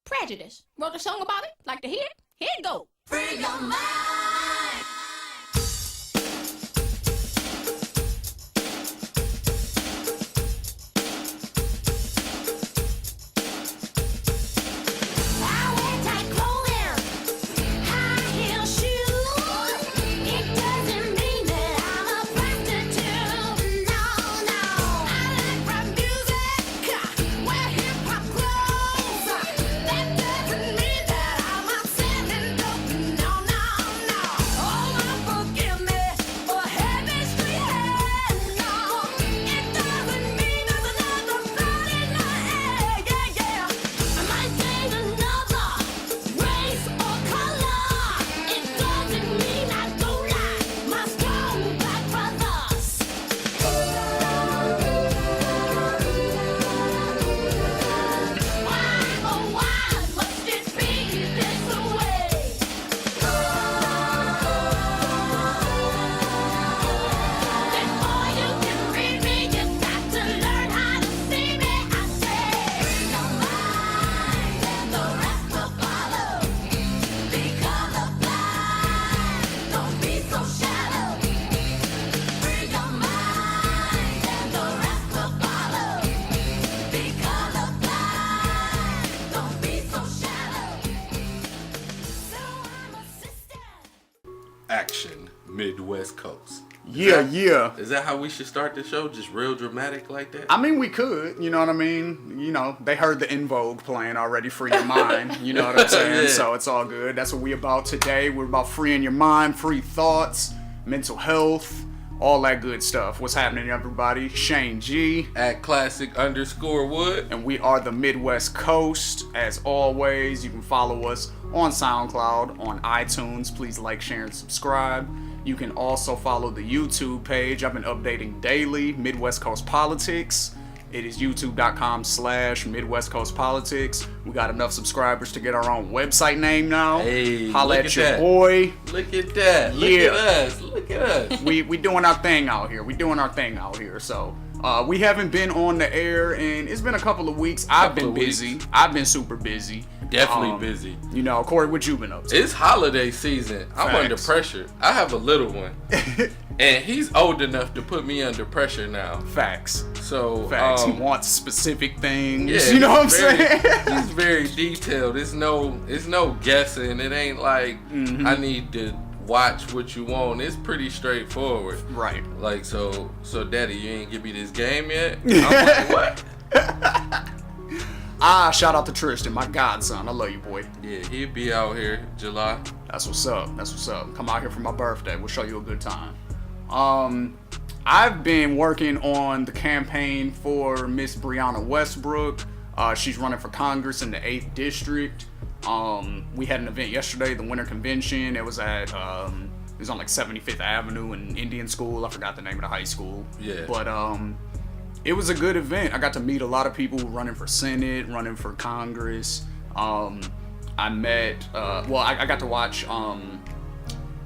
Prejudice. Wrote a song about it. Like to hear it? Here it go. Free your mind. Action Midwest Coast. Yeah. Is that how we should start the show? Just real dramatic like that? I mean, we could, you know what I mean? You know, they heard the In Vogue playing already, Free Your Mind, you know what I'm saying? Yeah. So it's all good. That's what we about today. We're about freeing your mind, free thoughts, mental health, all that good stuff. What's happening, everybody? Shane G. At classic_wood. And we are the Midwest Coast. As always, you can follow us on SoundCloud, on iTunes. Please like, share, and subscribe. You can also follow the YouTube page. I've been updating daily, Midwest Coast Politics. It is youtube.com/Midwest Coast Politics. We got enough subscribers to get our own website name now. Hey, holla look at at your that. boy. Look at that. Yeah. Look at us. Look at us. We doing our thing out here. So we haven't been on the air, and it's been a couple of weeks. I've been busy. I've been super busy. Definitely busy. You know, Corey, what you been up to? It's holiday season. I'm Facts. under pressure. I have a little one. And he's old enough to put me under pressure now. Facts. So, He wants specific things. yeah, You know what I'm very- saying? He's very detailed. It's no guessing. It ain't like I need to watch what you want. It's pretty straightforward. Right. Like, so daddy, you ain't give me this game yet? I'm like, what? Shout out to Tristan, my godson. I love you, boy. Yeah, he'll be out here July. That's what's up. Come out here for my birthday. We'll show you a good time. I've been working on the campaign for Miss Brianna Westbrook. She's running for Congress in the 8th District. We had an event yesterday, the winter convention. It was at, it was on like 75th Avenue in Indian School. I forgot the name of the high school. Yeah. But, it was a good event. I got to meet a lot of people running for Senate, running for Congress. I met, I got to watch,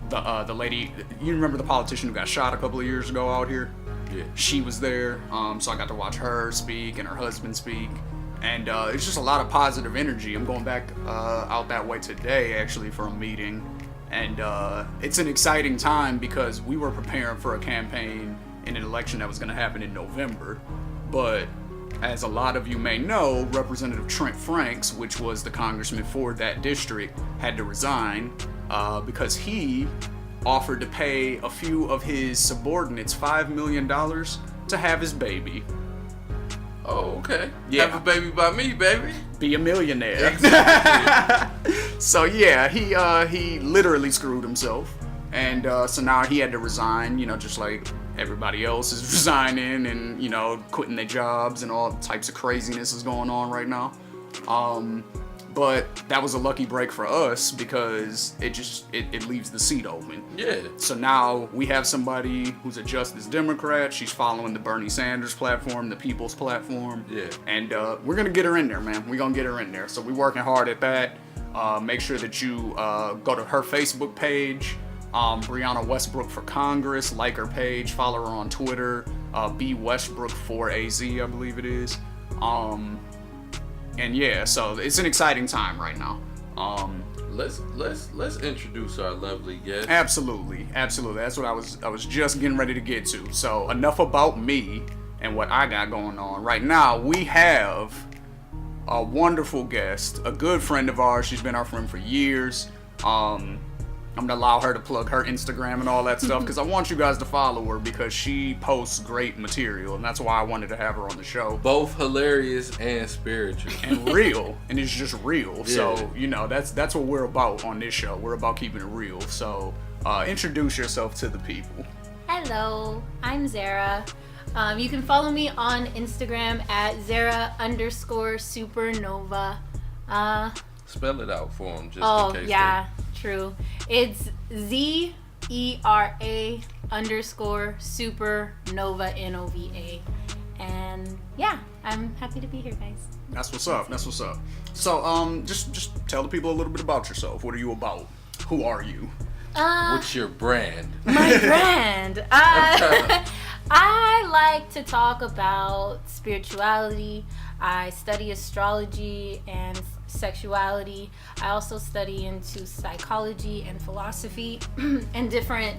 the lady, you remember the politician who got shot a couple of years ago out here? Yeah. She was there, so I got to watch her speak and her husband speak, and it's just a lot of positive energy. I'm going back out that way today, actually, for a meeting, and it's an exciting time because we were preparing for a campaign in an election that was going to happen in November, but as a lot of you may know, Representative Trent Franks, which was the congressman for that district, had to resign because he offered to pay a few of his subordinates $5 million to have his baby. Oh, okay. Yeah. Have a baby by me, baby. Be a millionaire. Exactly. So yeah, he literally screwed himself, and so now he had to resign. You know, just like everybody else is resigning and, you know, quitting their jobs and all types of craziness is going on right now. But that was a lucky break for us because it leaves the seat open. Yeah. So now we have somebody who's a Justice Democrat. She's following the Bernie Sanders platform, the People's platform. Yeah. And we're going to get her in there, man. We're going to get her in there. So we're working hard at that. Make sure that you go to her Facebook page, Brianna Westbrook for Congress. Like her page. Follow her on Twitter. B Westbrook 4AZ, I believe it is. And yeah, so it's an exciting time right now. Let's introduce our lovely guest. Absolutely. That's what I was just getting ready to get to. So enough about me and what I got going on. Right now, we have a wonderful guest, a good friend of ours. She's been our friend for years. I'm gonna allow her to plug her Instagram and all that stuff because I want you guys to follow her because she posts great material, and that's why I wanted to have her on the show. Both hilarious and spiritual. And real, and it's just real. Yeah. So that's what we're about on this show. We're about keeping it real. So introduce yourself to the people. Hello, I'm Zera. You can follow me on Instagram at Zera_Supernova. Spell it out for him, just in case. Yeah, true. It's ZERA_Supernova NOVA. And yeah, I'm happy to be here, guys. That's what's up. So just tell the people a little bit about yourself. What are you about? Who are you? What's your brand? My brand. I like to talk about spirituality. I study astrology and sexuality. I also study into psychology and philosophy and different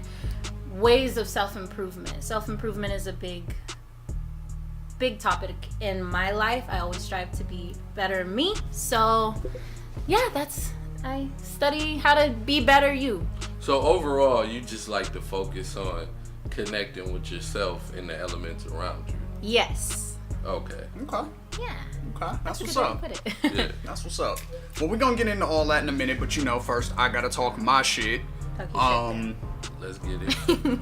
ways of self-improvement. Self-improvement is a big topic in my life. I always strive to be better me. So yeah, I study how to be better you. So overall, you just like to focus on connecting with yourself and the elements around you. Yes. Okay. Yeah. Okay. That's a what's good way to up. put it. Yeah. That's what's up. Well, we're gonna get into all that in a minute, but first I gotta talk my shit. Let's get it.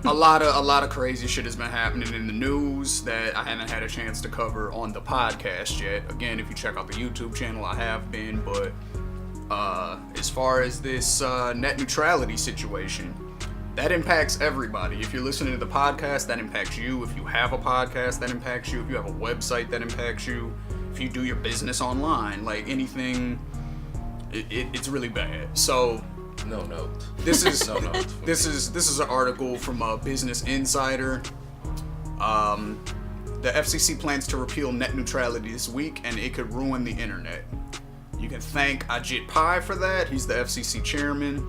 a lot of crazy shit has been happening in the news that I haven't had a chance to cover on the podcast yet. Again, if you check out the YouTube channel, I have been, but as far as this net neutrality situation, that impacts everybody. If you're listening to the podcast, that impacts you. If you have a podcast, that impacts you. If you have a website, that impacts you. If you do your business online, like anything, it's really bad. So No notes. this is No notes. this is an article from Business Insider. The FCC plans to repeal net neutrality this week, and it could ruin the internet. You can thank Ajit Pai for that. He's the FCC chairman.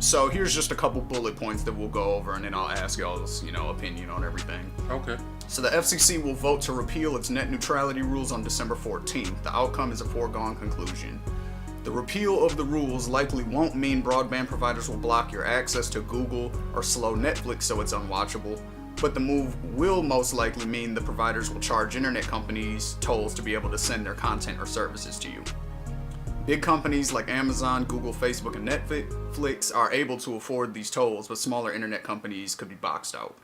So here's just a couple bullet points that we'll go over, and then I'll ask y'all's, opinion on everything. Okay. So the FCC will vote to repeal its net neutrality rules on December 14th. The outcome is a foregone conclusion. The repeal of the rules likely won't mean broadband providers will block your access to Google or slow Netflix so it's unwatchable, but the move will most likely mean the providers will charge internet companies tolls to be able to send their content or services to you. Big companies like Amazon, Google, Facebook, and Netflix are able to afford these tolls, but smaller internet companies could be boxed out.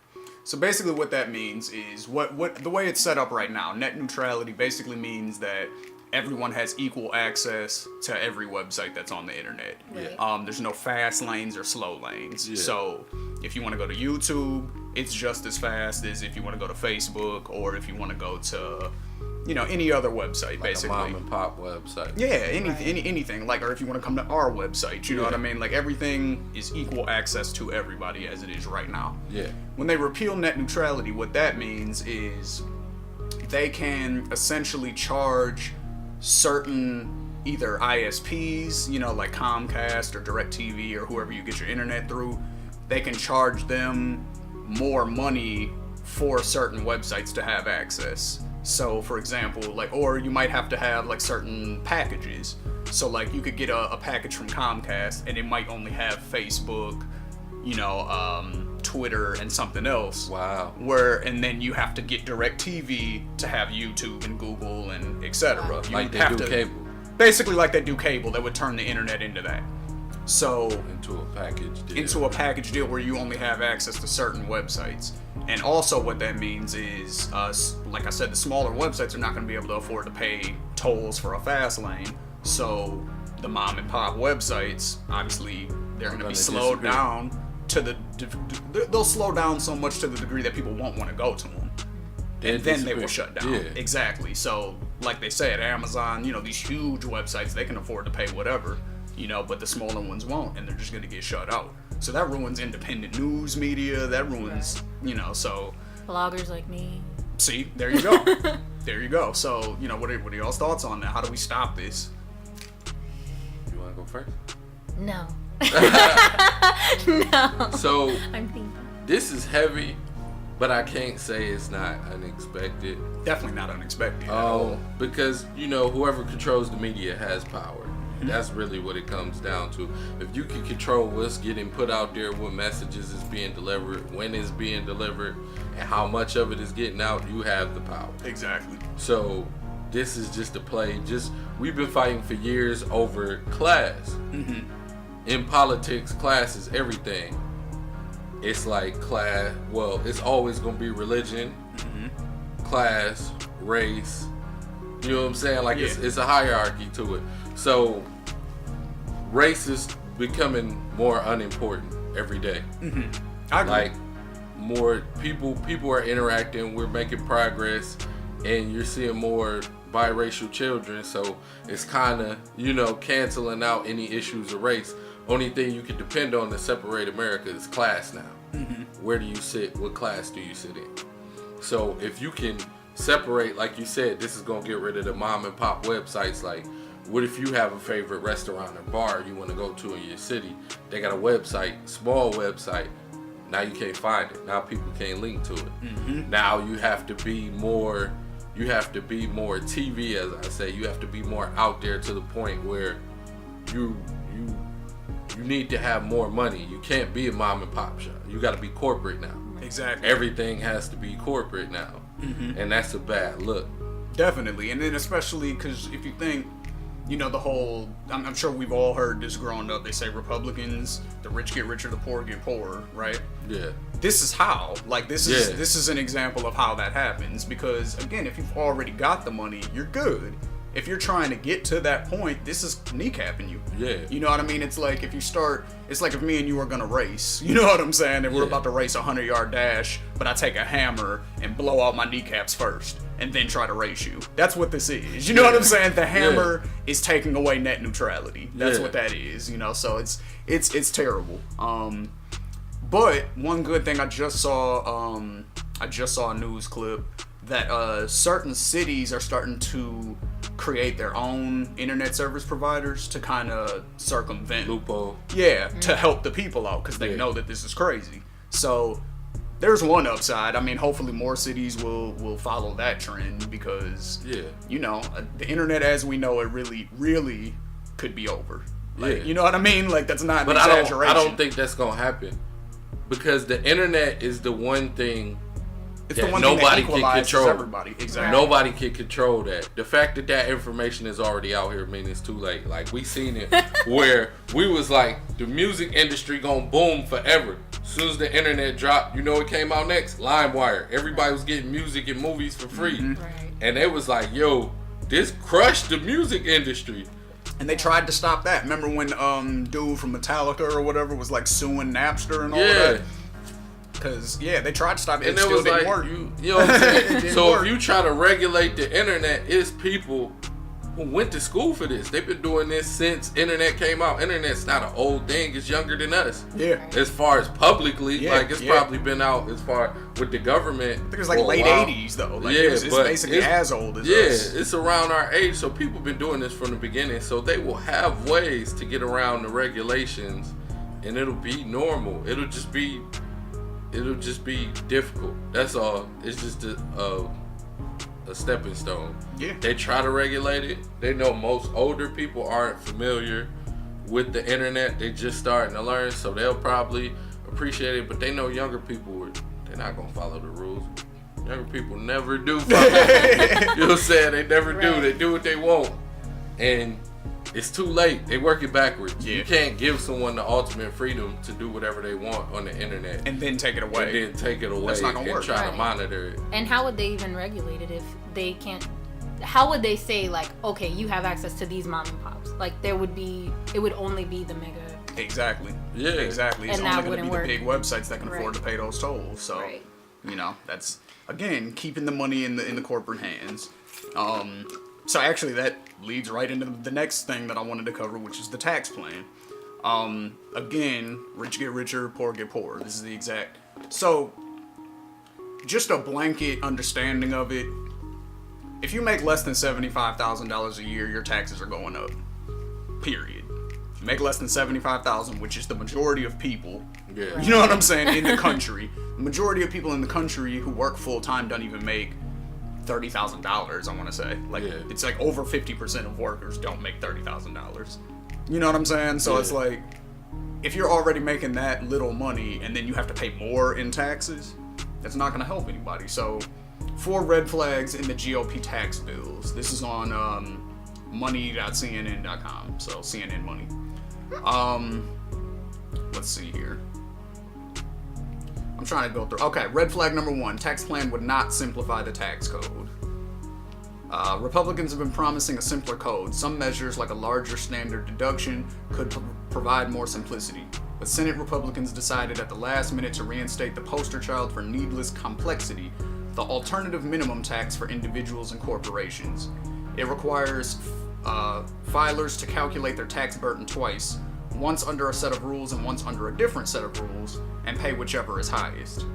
So basically what that means is, what the way it's set up right now, net neutrality basically means that everyone has equal access to every website that's on the internet. Right. There's no fast lanes or slow lanes. Yeah. So if you want to go to YouTube, it's just as fast as if you want to go to Facebook or if you want to go to, any other website, Like basically. a mom and pop website. Yeah, anything. Like, or if you want to come to our website, you know what I mean? Like, everything is equal access to everybody as it is right now. Yeah. When they repeal net neutrality, what that means is they can essentially charge certain either ISPs, like Comcast or DirecTV or whoever you get your internet through, they can charge them more money for certain websites to have access. So for example, or you might have to have certain packages. So you could get a package from Comcast and it might only have Facebook, Twitter and something else. Wow. And then you have to get DirecTV to have YouTube and Google and etc. Like they do cable. Basically like they do cable, that would turn the internet into that. So Into a package deal. into a package deal where you only have access to certain websites. And also what that means is, like I said, the smaller websites are not going to be able to afford to pay tolls for a fast lane. So the mom and pop websites, obviously, they're going to be slowed down they'll slow down so much to the degree that people won't want to go to them. And then they will shut down. Yeah. Exactly. So like they said, Amazon, these huge websites, they can afford to pay whatever, but the smaller ones won't, and they're just going to get shut out. So that ruins independent news media. That ruins, so. Bloggers like me. See, there you go. There you go. So, what are y'all's thoughts on that? How do we stop this? You want to go first? No. No. So, I'm thinking. this is heavy, but I can't say it's not unexpected. Definitely not unexpected at all. Because, whoever controls the media has power. That's really what it comes down to. If you can control what's getting put out there, what messages is being delivered, when it's being delivered, and how much of it is getting out, you have the power. Exactly. So this is just a play. We've been fighting for years over class. In politics, class is everything. It's like class. Well, it's always gonna be religion, class, race. You know what I'm saying? Like it's a hierarchy to it. So race is becoming more unimportant every day. I agree. Like more people are interacting, we're making progress, and you're seeing more biracial children, so it's kind of canceling out any issues of race. Only thing you can depend on to separate America is class now. Where do you sit? What class do you sit in? So if you can separate, like you said, this is gonna get rid of the mom and pop websites. Like, what if you have a favorite restaurant or bar you want to go to in your city? They got a website, small website. Now you can't find it. Now people can't link to it. Now you have to be more. You have to be more TV, as I say. You have to be more out there to the point where you need to have more money. You can't be a mom and pop shop. You got to be corporate now. Exactly. Everything has to be corporate now, and that's a bad look. Definitely, and then especially because if you think, the whole, I'm sure we've all heard this growing up. They say Republicans, the rich get richer, the poor get poorer, right? Yeah. This is how. Like, this is an example of how that happens. Because again, if you've already got the money, you're good. If you're trying to get to that point, this is kneecapping you. Yeah. You know what I mean? It's like it's like if me and you are gonna race. You know what I'm saying? If we're about to race a 100-yard dash, but I take a hammer and blow out my kneecaps first, and then try to race you. That's what this is. You know what I'm saying? The hammer is taking away net neutrality. That's what that is. So it's terrible. But one good thing I just saw a news clip that certain cities are starting to create their own internet service providers to kind of circumvent Loophole. to help the people out because they know that this is crazy. So there's one upside. I mean, hopefully more cities will follow that trend because the internet as we know it really could be over. Like, you know what I mean? Like, that's not an exaggeration. I don't think that's gonna happen because the internet is the one thing. It's the one thing that equalizes everybody. Exactly. Nobody can control that. The fact that information is already out here means it's too late. Like, we seen it where we was like, the music industry gonna boom forever. As soon as the internet dropped, it came out next? LimeWire. Everybody was getting music and movies for free. And they was like, yo, this crushed the music industry. And they tried to stop that. Remember when dude from Metallica or whatever was like suing Napster and all that? Because, they tried to stop it. And it still didn't work. You know what I'm saying? So if you try to regulate the internet, it's people who went to school for this. They've been doing this since internet came out. Internet's not an old thing. It's younger than us. Yeah. As far as publicly, it's probably been out as far with the government. I think it's like late 80s, though. Like, it's basically as old as us. Yeah, it's around our age. So people been doing this from the beginning. So they will have ways to get around the regulations, and it'll be normal. It'll just be difficult. That's all. It's just a stepping stone. Yeah. They try to regulate it. They know most older people aren't familiar with the internet. They just starting to learn, so they'll probably appreciate it. But they know younger people, they're not gonna follow the rules. Younger people never do follow. You know what I'm saying? They never do. They do what they want, and it's too late. They work it backwards. You can't give someone the ultimate freedom to do whatever they want on the internet and then take it away. That's not gonna work. Try to monitor it. And how would they even regulate it if they can't? How would they say, like, okay, you have access to these mom and pops? Like, it would only be the mega. Exactly. Yeah. Exactly. It's and only that going to wouldn't be the work. big websites that can afford to pay those tolls. So, that's again keeping the money in the corporate hands. So actually, that leads right into the next thing that I wanted to cover, which is the tax plan. Again, rich get richer, poor get poorer. This is the exact. So, just a blanket understanding of it. if you make less than $75,000 a year, your taxes are going up. Period. If you make less than $75,000, which is the majority of people, Yeah. you know what I'm saying, in the country. The majority of people in the country who work full time don't even make $30,000. I want to say, like, Yeah. it's like over 50% of workers don't make $30,000. You know what I'm saying? So Yeah. it's like, if you're already making that little money and then you have to pay more in taxes, that's not going to help anybody. So, 4 red flags in the GOP tax bills. This is on money.cnn.com. So CNN Money. Let's see here. I'm trying to go through. Okay, red flag number 1. Tax plan would not simplify the tax code. Republicans have been promising a simpler code. Some measures, like a larger standard deduction, could provide more simplicity. But Senate Republicans decided at the last minute to reinstate the poster child for needless complexity, the alternative minimum tax for individuals and corporations. It requires filers to calculate their tax burden twice, once under a set of rules and once under a different set of rules, and pay whichever is highest.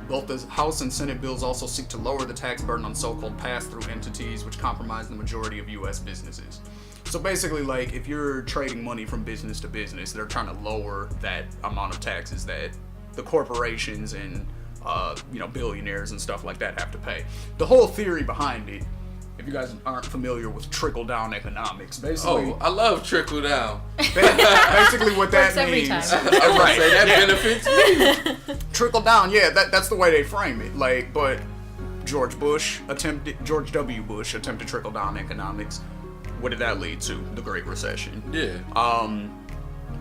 Both the House and Senate bills also seek to lower the tax burden on so-called pass-through entities, which comprise the majority of U.S. businesses. So basically, like, if you're trading money from business to business, they're trying to lower that amount of taxes that the corporations and, billionaires and stuff like that have to pay. The whole theory behind it, if you guys aren't familiar with trickle-down economics, basically... Oh, I love trickle down. Basically what that Works every means... time. Right, Say that yeah. benefits me. Trickle down, yeah, that's the way they frame it. Like, but George W. Bush attempted trickle down economics. What did that lead to? The Great Recession. Yeah.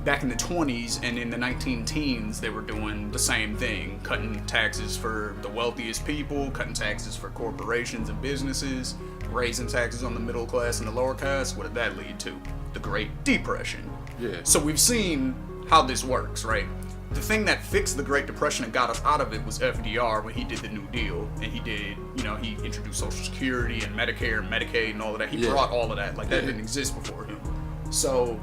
Back in the 20s and in the 19-teens, they were doing the same thing, cutting taxes for the wealthiest people, cutting taxes for corporations and businesses, raising taxes on the middle class and the lower class. What did that lead to? The Great Depression. Yeah. So we've seen how this works, right? The thing that fixed the Great Depression and got us out of it was FDR when he did the New Deal. And he did, he introduced Social Security and Medicare and Medicaid and all of that. He brought all of that. Like, that didn't exist before him. So,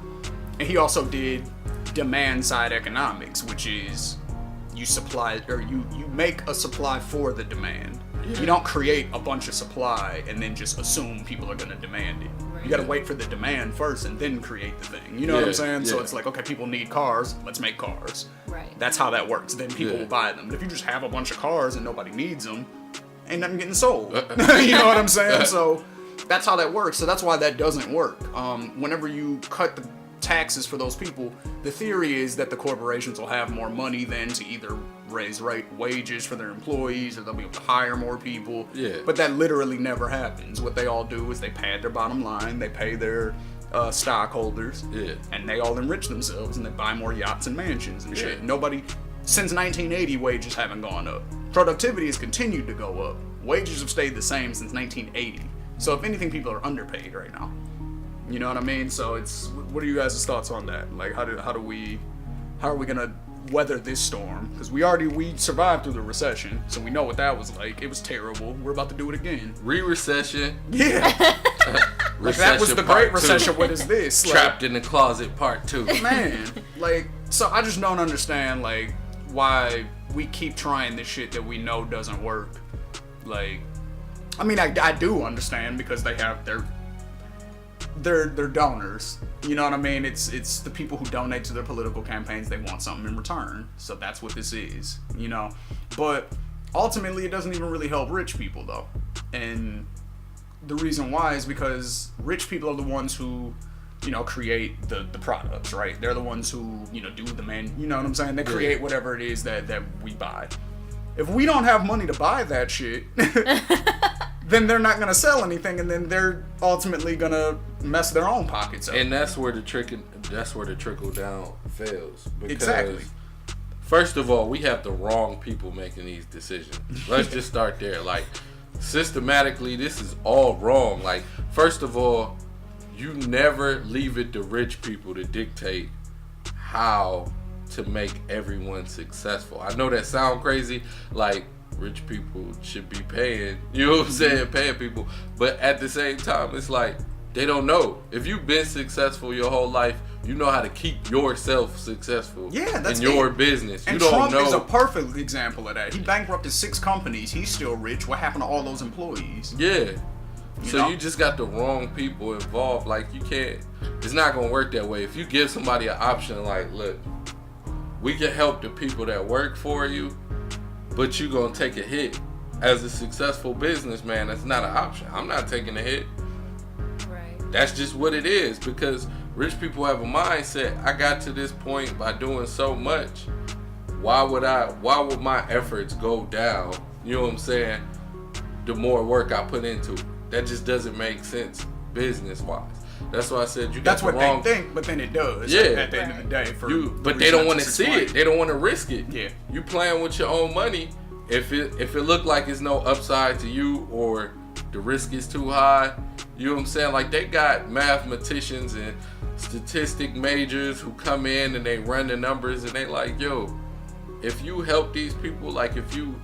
and he also did demand side economics, which is you supply, or you make a supply for the demand. You don't create a bunch of supply and then just assume people are going to demand it. Right. You got to wait for the demand first and then create the thing. You know what I'm saying? So Yeah. it's like, okay, people need cars, let's make cars. Right. That's how that works. Then people will buy them. But if you just have a bunch of cars and nobody needs them, ain't nothing getting sold. You know what I'm saying? So that's how that works. So that's why that doesn't work. Whenever you cut the taxes for those people, the theory is that the corporations will have more money then to either raise wages for their employees, or they'll be able to hire more people. Yeah. But that literally never happens. What they all do is they pad their bottom line, they pay their stockholders, and they all enrich themselves, and they buy more yachts and mansions and shit. Nobody, since 1980, wages haven't gone up. Productivity has continued to go up. Wages have stayed the same since 1980. So if anything, people are underpaid right now. You know what I mean? So it's, what are you guys' thoughts on that? Like, how are we gonna weather this storm? Because we survived through the recession, so we know what that was like. It was terrible. We're about to do it again. Re-recession. Yeah. Like, that was the Great Recession. What is this? Like, Trapped in the Closet Part 2. man, like, so I just don't understand, like, why we keep trying this shit that we know doesn't work. Like, I mean, I do understand, because they have they're donors. You know what I mean? It's the people who donate to their political campaigns. They want something in return. So that's what this is, But ultimately, it doesn't even really help rich people, though. And the reason why is because rich people are the ones who, create the products, right? They're the ones who, do the you know what I'm saying? They create whatever it is that we buy. If we don't have money to buy that shit, then they're not gonna sell anything, and then they're ultimately gonna mess their own pockets up. And that's where the trickle down fails. Because Exactly. First of all, we have the wrong people making these decisions. Let's just start there. Like, systematically, this is all wrong. Like, first of all, you never leave it to rich people to dictate how to make everyone successful. I know that sound crazy, like, rich people should be paying, you know what I'm saying, paying people. But at the same time, it's like, they don't know. If you've been successful your whole life, you know how to keep yourself successful that's in your it. business. And you don't Trump know. is a perfect example of that. He bankrupted 6 companies. He's still rich. What happened to all those employees? Yeah. So you just got the wrong people involved. Like, you can't, it's not gonna work that way. If you give somebody an option, like, look, we can help the people that work for you, but you gonna take a hit. As a successful businessman, that's not an option. I'm not taking a hit. Right. That's just what it is, because rich people have a mindset. I got to this point by doing so much. Why would my efforts go down? You know what I'm saying? The more work I put into it. That just doesn't make sense business wise. That's why I said you got That's the what wrong. they think, but then it does. Yeah. At the end of the day, But they don't want to see it. They don't want to risk it. Yeah. You playing with your own money. If it look like it's no upside to you, or the risk is too high, you know what I'm saying? Like, they got mathematicians and statistic majors who come in and they run the numbers and they like, yo, if you help these people, like if you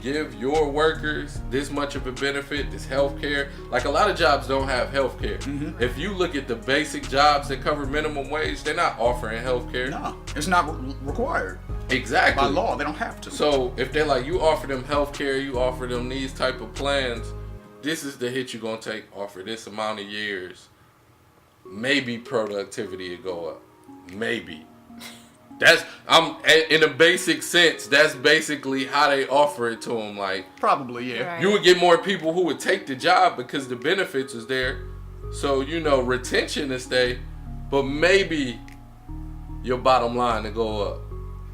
give your workers this much of a benefit, this healthcare, like a lot of jobs don't have healthcare. Mm-hmm. If you look at the basic jobs that cover minimum wage, they're not offering healthcare. No, it's not required. Exactly. By law, they don't have to. So if they're like, you offer them healthcare, you offer them these type of plans, this is the hit you're gonna take off for this amount of years. Maybe productivity will go up. Maybe. That's in a basic sense. That's basically how they offer it to them. Like, probably, yeah. Right. you would get more people who would take the job because the benefits is there. So retention is stay, but maybe your bottom line to go up.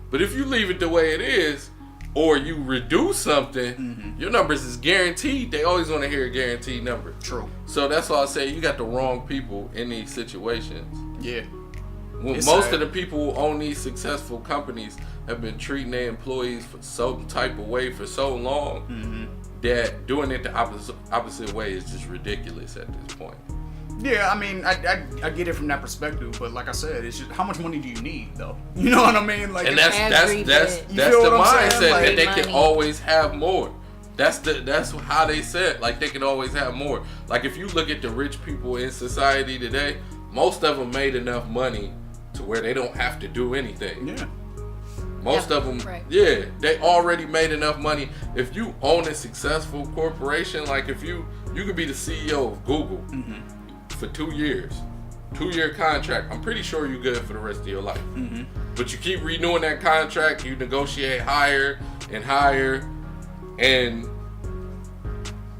But if you leave it the way it is, or you reduce something, your numbers is guaranteed. They always want to hear a guaranteed number. True. So that's why I say you got the wrong people in these situations. Yeah. Most of the people who own these successful companies have been treating their employees for some type of way for so long that doing it the opposite way is just ridiculous at this point. Yeah, I mean, I get it from that perspective, but like I said, it's just how much money do you need, though? You know what I mean? Like, And that's Every the bit. You feel what I'm mindset saying? Like, that they can money. always have more. That's how they said, like, they can always have more. Like, if you look at the rich people in society today, most of them made enough money to where they don't have to do anything. yeah. Most of them, right. yeah, they already made enough money. If you own a successful corporation, like if you could be the CEO of Google for 2 years, 2-year contract, I'm pretty sure you're good for the rest of your life. But you keep renewing that contract, you negotiate higher and higher, and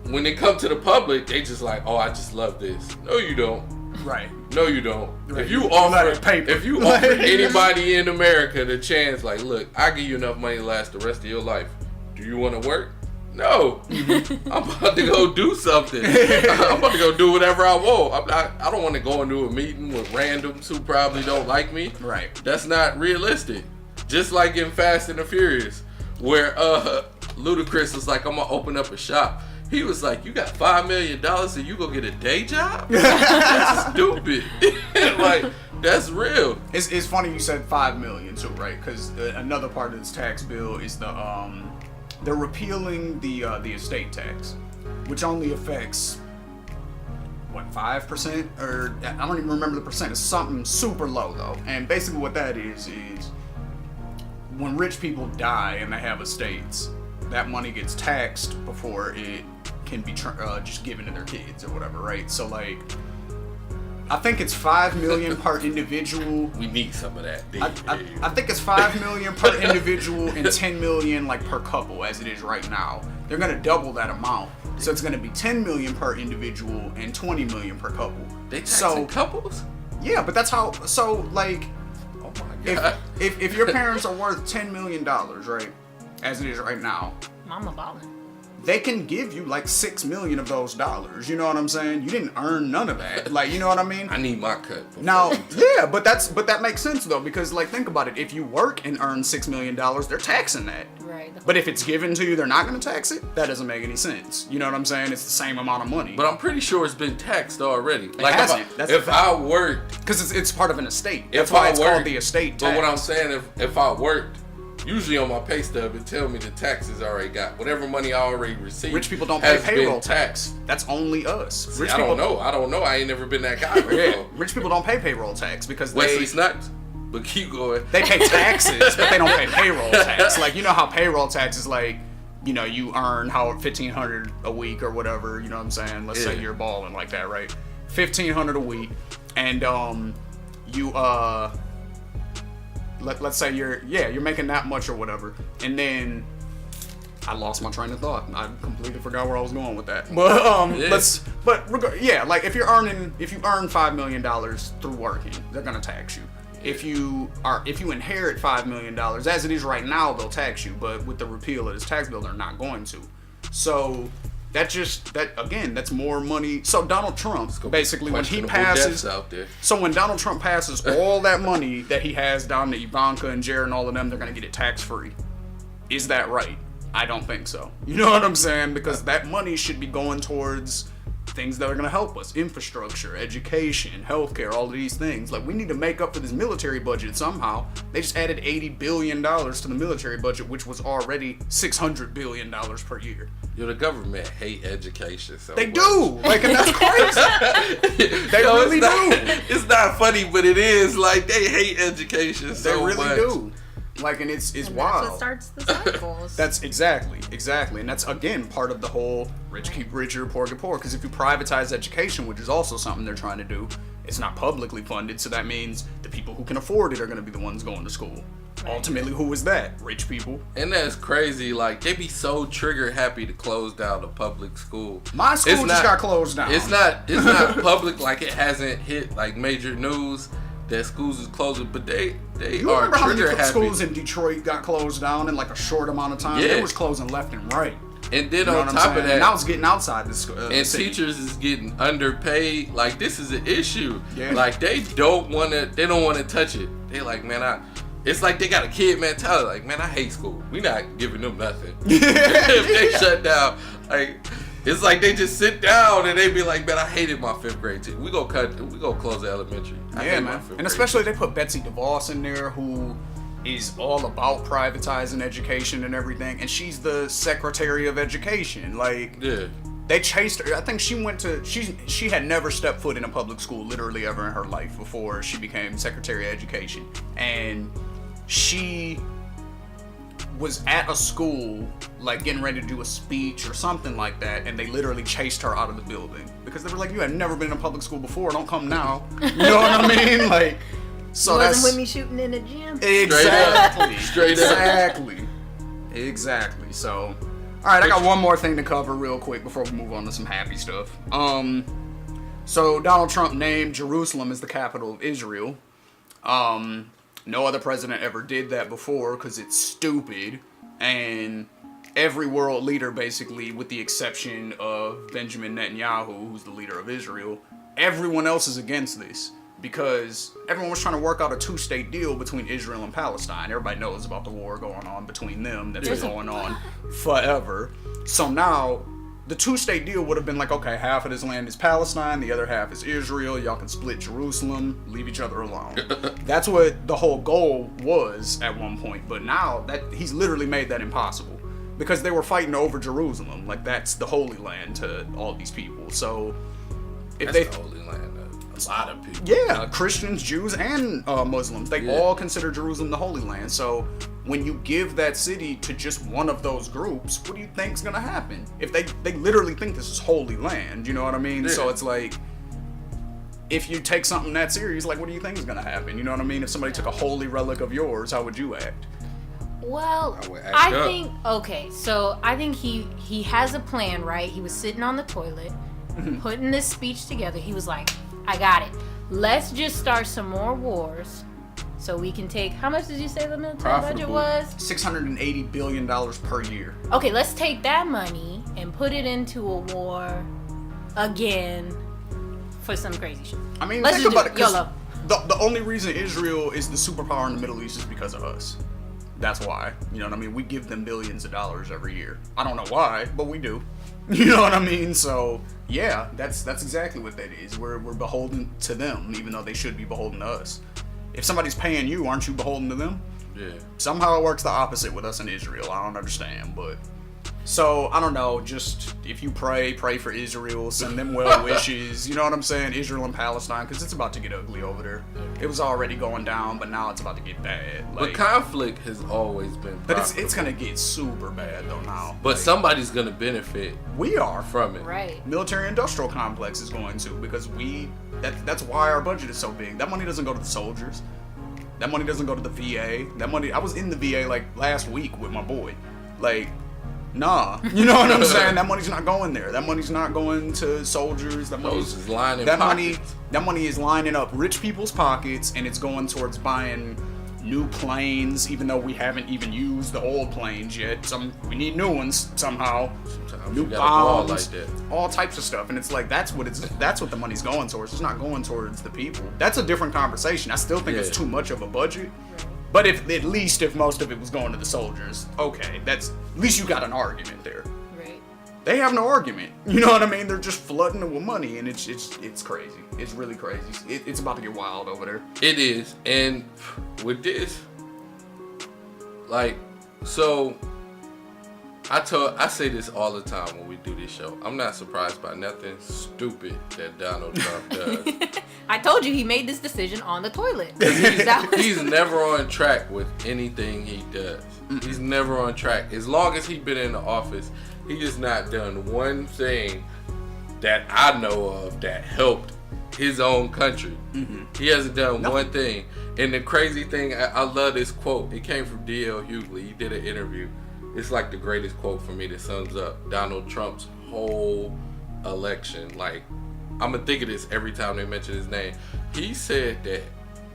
when they come to the public, they just like, oh, I just love this. No, you don't. Right. No, you don't. Right. If you You offer, let it paper. if you offer anybody in America the chance, like, look, I give you enough money to last the rest of your life. Do you want to work? No. I'm about to go do something. I'm about to go do whatever I want. I don't want to go into a meeting with randoms who probably don't like me. Right. That's not realistic. Just like in Fast and the Furious, where Ludacris was like, I'm gonna open up a shop. He was like, you got $5 million and you go get a day job? That's stupid. Like, that's real. It's funny you said $5 million too, right? Because another part of this tax bill is they're repealing the estate tax, which only affects what, 5%, or I don't even remember the percent. It's something super low though. And basically what that is when rich people die and they have estates, that money gets taxed before it can be just given to their kids or whatever, right? So like, I think it's $5 million per individual. We need some of that. I think it's $5 million per individual and $10 million like per couple as it is right now. They're gonna double that amount, so it's gonna be $10 million per individual and $20 million per couple. They taxing couples? Yeah, but that's how. So like, Oh my god. if your parents are worth $10 million, right, as it is right now, Mama ballin'. they can give you like $6 million of those dollars. You know what I'm saying? You didn't earn none of that. Like, you know what I mean? I need my cut. Now, yeah, but that makes sense though, because like, think about it. If you work and earn $6 million, they're taxing that. Right. But if it's given to you, they're not going to tax it. That doesn't make any sense. You know what I'm saying? It's the same amount of money. But I'm pretty sure it's been taxed already. Like hasn't. That's if the I worked, because it's part of an estate. That's if why I it's worked, called the estate tax. But what I'm saying, if I worked, usually on my pay stub, it tell me the taxes I already got. Whatever money I already received. Rich people don't pay has payroll been tax. That's only us. See, Rich I people don't know. I ain't never been that guy. Yeah, rich people don't pay payroll tax because Wesley Snipes. But keep going. they pay taxes, but they don't pay payroll tax. Like, you know how payroll tax is like, you know, you earn how $1,500 a week or whatever, you know what I'm saying? Let's say Yeah. you're balling like that, right? $1,500 a week, and you let's say you're making that much or whatever, and then I lost my train of thought. I completely forgot where I was going with that. But like if you earn $5 million through working, they're gonna tax you. If you inherit $5 million, as it is right now, they'll tax you. But with the repeal of this tax bill, they're not going to. So that's more money. So Donald Trump, basically, when he passes, so when Donald Trump passes, all that money that he has down to Ivanka and Zera and all of them, they're gonna get it tax free. Is that right? I don't think so. You know what I'm saying? Because that money should be going towards things that are going to help us. Infrastructure, education, healthcare, all of these things. Like, we need to make up for this military budget somehow. They just added $80 billion to the military budget, which was already $600 billion per year. Yo, the government hate education so They much. do! Like, and that's crazy. They really do. It's not funny, but it is. Like, they hate education so much. They really do. Like, and it's and wild. That's what starts the cycles. That's exactly. And that's, again, part of the whole rich keep richer, poor get poor. Because if you privatize education, which is also something they're trying to do, it's not publicly funded. So that means the people who can afford it are going to be the ones going to school. Right. Ultimately, who is that? Rich people. And that's crazy. Like, they be so trigger happy to close down a public school. My school just got closed down. It's not public, like it hasn't hit like major news that schools is closing, but they you are remember how trigger many happy. schools in Detroit got closed down in like a short amount of time? Yeah. It was closing left and right. And then You know on what I'm top saying? of that, and now it's getting outside the school. and teachers is getting underpaid. Like, this is an issue. Yeah. Like, they don't want to touch it. They like, man, it's like they got a kid mentality. Like, man, I hate school. We not giving them nothing. If they shut down, like, it's like they just sit down and they be like, man, I hated my 5th grade team. We gonna close the elementary. I hate my 5th grade And especially they put Betsy DeVos in there, who is all about privatizing education and everything, and she's the Secretary of Education. Like, Yeah. they chased her. I think she had never stepped foot in a public school literally ever in her life before she became Secretary of Education. And she was at a school, like, getting ready to do a speech or something like that, and they literally chased her out of the building because they were like, you had never been in a public school before, don't come now. You know what I mean? Like, so you that's wasn't with me shooting in the gym. exactly Straight up. exactly. So, all right, I got one more thing to cover real quick before we move on to some happy stuff. So Donald Trump named Jerusalem as the capital of Israel. No other president ever did that before because it's stupid. And every world leader, basically, with the exception of Benjamin Netanyahu, who's the leader of Israel, everyone else is against this because everyone was trying to work out a 2-state deal between Israel and Palestine. Everybody knows about the war going on between them that's been going on forever. So now the 2-state deal would have been like, okay, half of this land is Palestine, the other half is Israel. Y'all can split Jerusalem, leave each other alone. That's what the whole goal was at one point. But now that he's literally made that impossible because they were fighting over Jerusalem. Like, that's the Holy Land to all these people. So if That's the Holy Land. A lot of people. yeah, Christians, Jews, and Muslims, they all consider Jerusalem the Holy Land. So when you give that city to just one of those groups, what do you think's gonna happen? If they literally think this is Holy Land, you know what I mean? Yeah. So it's like, if you take something that serious, like, what do you think is gonna happen? You know what I mean? If somebody took a holy relic of yours, how would you act? Well, I would act I up. think so I think he has a plan, right? He was sitting on the toilet, putting this speech together. He was like, I got it. Let's just start some more wars so we can take, how much did you say the military budget was? $680 billion per year. Okay, let's take that money and put it into a war again for some crazy shit. I mean, Let's think just about do it, it. 'cause YOLO. the only reason Israel is the superpower in the Middle East is because of us. That's why. You know what I mean? We give them billions of dollars every year. I don't know why, but we do. You know what I mean? So, yeah, that's exactly what that is. We're beholden to them, even though they should be beholden to us. If somebody's paying you, aren't you beholden to them? Yeah. Somehow it works the opposite with us in Israel. I don't understand, but So, I don't know, just if you pray for Israel, send them well wishes, you know what I'm saying? Israel and Palestine, because it's about to get ugly over there. It was already going down, but now it's about to get bad. But conflict has always been But it's going to get super bad, though, now. But somebody's going to benefit. We are. From it. Right. Military-industrial complex is going to, because that's why our budget is so big. That money doesn't go to the soldiers. That money doesn't go to the VA. That money, I was in the VA, like, last week with my boy. Like... Nah, you know what I'm saying? That money's not going there. That money's not going to soldiers. That money is lining pockets. That money is lining up rich people's pockets, and it's going towards buying new planes. Even though we haven't even used the old planes yet, we need new ones somehow. Sometimes new you gotta bombs, like that. all types of stuff, and it's like that's what the money's going towards. It's not going towards the people. That's a different conversation. I still think it's too much of a budget. But if most of it was going to the soldiers, okay, at least you got an argument there. Right. They have no argument. You know what I mean? They're just flooding it with money, and it's crazy. It's really crazy. It's about to get wild over there. It is, and with this, like, so I say this all the time when we do this show. I'm not surprised by nothing stupid that Donald Trump does. I told you he made this decision on the toilet. He's never on track with anything he does. He's never on track. As long as he's been in the office, he has not done one thing that I know of that helped his own country. He hasn't done one thing. And the crazy thing, I love this quote. It came from D.L. Hughley. He did an interview. It's like the greatest quote for me that sums up Donald Trump's whole election. Like, I'm gonna think of this every time they mention his name. He said that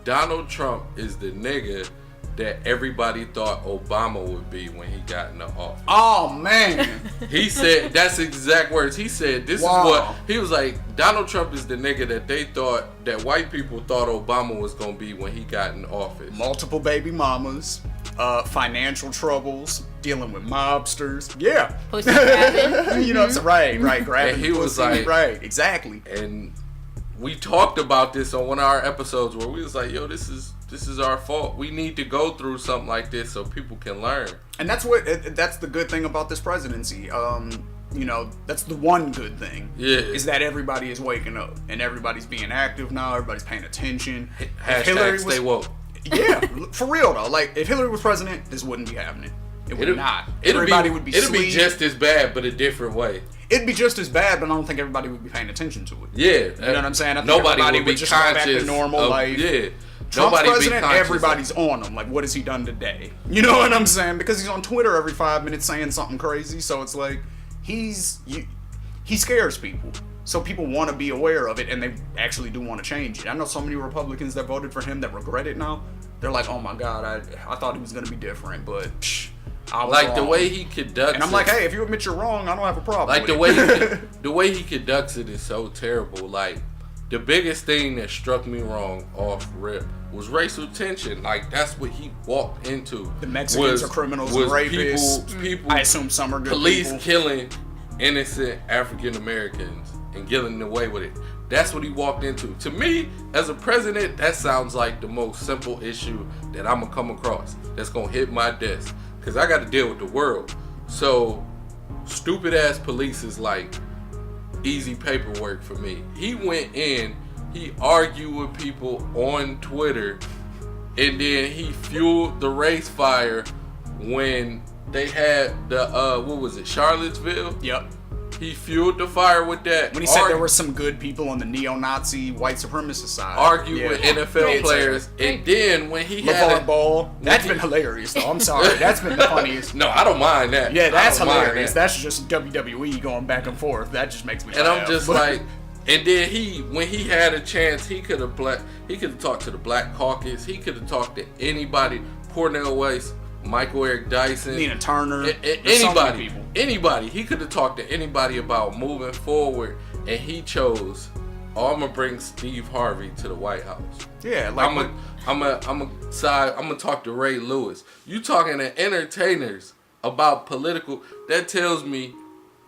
Donald Trump is the nigga that everybody thought Obama would be when he got in the office. Oh, man. He said, that's exact words. He said, this is what, he was like, Donald Trump is the nigga that they thought, that white people thought Obama was going to be when he got in office. Multiple baby mamas, financial troubles, dealing with mobsters. Yeah. Pussy grabbing. You know, it's right, grabbing. And he was like, right, exactly. And we talked about this on one of our episodes where we was like, yo, this is our fault. We need to go through something like this so people can learn. And that's the good thing about this presidency. You know, that's the one good thing. Yeah. Is that everybody is waking up and everybody's being active now. Everybody's paying attention. Hashtag stay woke. Yeah, for real though. Like, if Hillary was president, this wouldn't be happening. It would not. Everybody would be It'd be just as bad, but a different way. It'd be just as bad, but I don't think everybody would be paying attention to it. Yeah. You know what I'm saying? I think nobody would be just conscious go back to normal life. Yeah. Trump's Nobody president, everybody's on him. Like, what has he done today? You know what I'm saying? Because he's on Twitter every 5 minutes saying something crazy. So it's like, he scares people. So people want to be aware of it, and they actually do want to change it. I know so many Republicans that voted for him that regret it now. They're like, oh my God, I thought he was going to be different, but I was wrong. The way he conducts and I'm like, hey, if you admit you're wrong, I don't have a problem like with the way he conducts it is so terrible. Like, the biggest thing that struck me wrong off rip was racial tension. Like, that's what he walked into. The Mexicans are criminals and rapists. People, I assume some are good police people. killing innocent African Americans and getting away with it. That's what he walked into. To me, as a president, that sounds like the most simple issue that I'm gonna come across that's gonna hit my desk, because I got to deal with the world. So stupid ass police is like easy paperwork for me. He went in, he argued with people on Twitter, and then he fueled the race fire when they had the what was it, Charlottesville? Yep. He fueled the fire with that. When he said there were some good people on the neo-Nazi white supremacist side. Argued with NFL players. And then when he had Ball. That's been hilarious though. I'm sorry. That's been the funniest. No, I don't mind that. Yeah, that's hilarious. That's just WWE going back and forth. That just makes me laugh. And I'm just like, and then when he had a chance, he could have talked to the Black Caucus. He could have talked to anybody. Cornel West, Michael Eric Dyson, Nina Turner, anybody. He could have talked to anybody about moving forward, and he chose, I'm gonna bring Steve Harvey to the White House. Yeah, like I'm gonna talk to Ray Lewis. You talking to entertainers about political? That tells me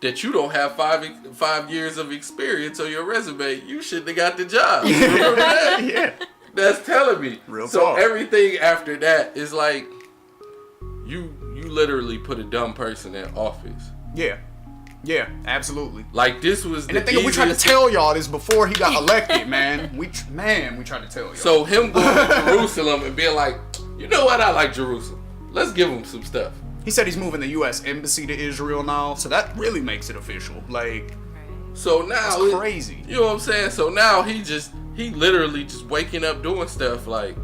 that you don't have 5 years of experience on your resume. You shouldn't have got the job. You remember that? Yeah, that's telling me. Real so talk. Everything after that is like, you literally put a dumb person in office Yeah, absolutely. Like, this was And the the thing is, we tried to easiest- tell y'all this before he got elected, man. We tried to tell y'all. So him going to Jerusalem and being like, you know what, I like Jerusalem. Let's give him some stuff. He said he's moving the U.S. Embassy to Israel now, so that really makes it official. Like, So now that's crazy. You know what I'm saying? So now he literally just waking up doing stuff. Like,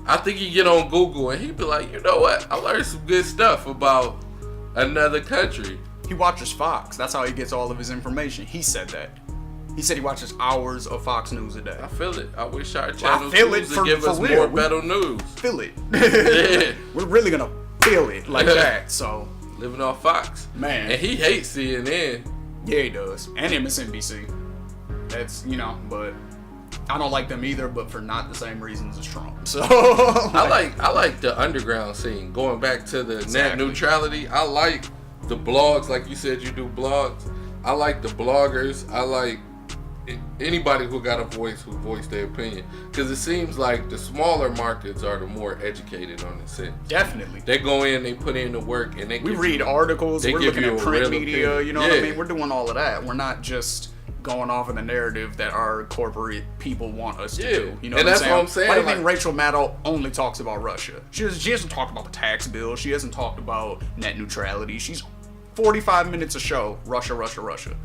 I think he get on Google and he be like, you know what, I learned some good stuff about another country. He watches Fox. That's how he gets all of his information. He said that. He said he watches hours of Fox News a day. I feel it. I wish our channel feel it choose for- to give for us real. more better news. Feel it. Yeah. We're really gonna feel it like that. So, Living off Fox. Man. And he hates CNN. yeah, he does. And MSNBC. That's, but I don't like them either, but for not the same reasons as Trump. So, I like the underground scene. Going back to the net Exactly. neutrality, I like the blogs, like you said you do blogs. I like the bloggers. I like anybody who got a voice who voiced their opinion. Because it seems like the smaller markets are the more educated on the set. definitely. They go in, they put in the work, and they We give read you- articles, they we're give looking you at a print real media, opinion. you know what I Yeah. mean? We're doing all of that. We're not just going off of the narrative that our corporate people want us to Yeah. do. You know And what I'm that's saying? what I'm saying, Why do you think like- Rachel Maddow only talks about Russia? She hasn't talked about the tax bill. She hasn't talked about net neutrality. She's 45 minutes a show, Russia, Russia, Russia.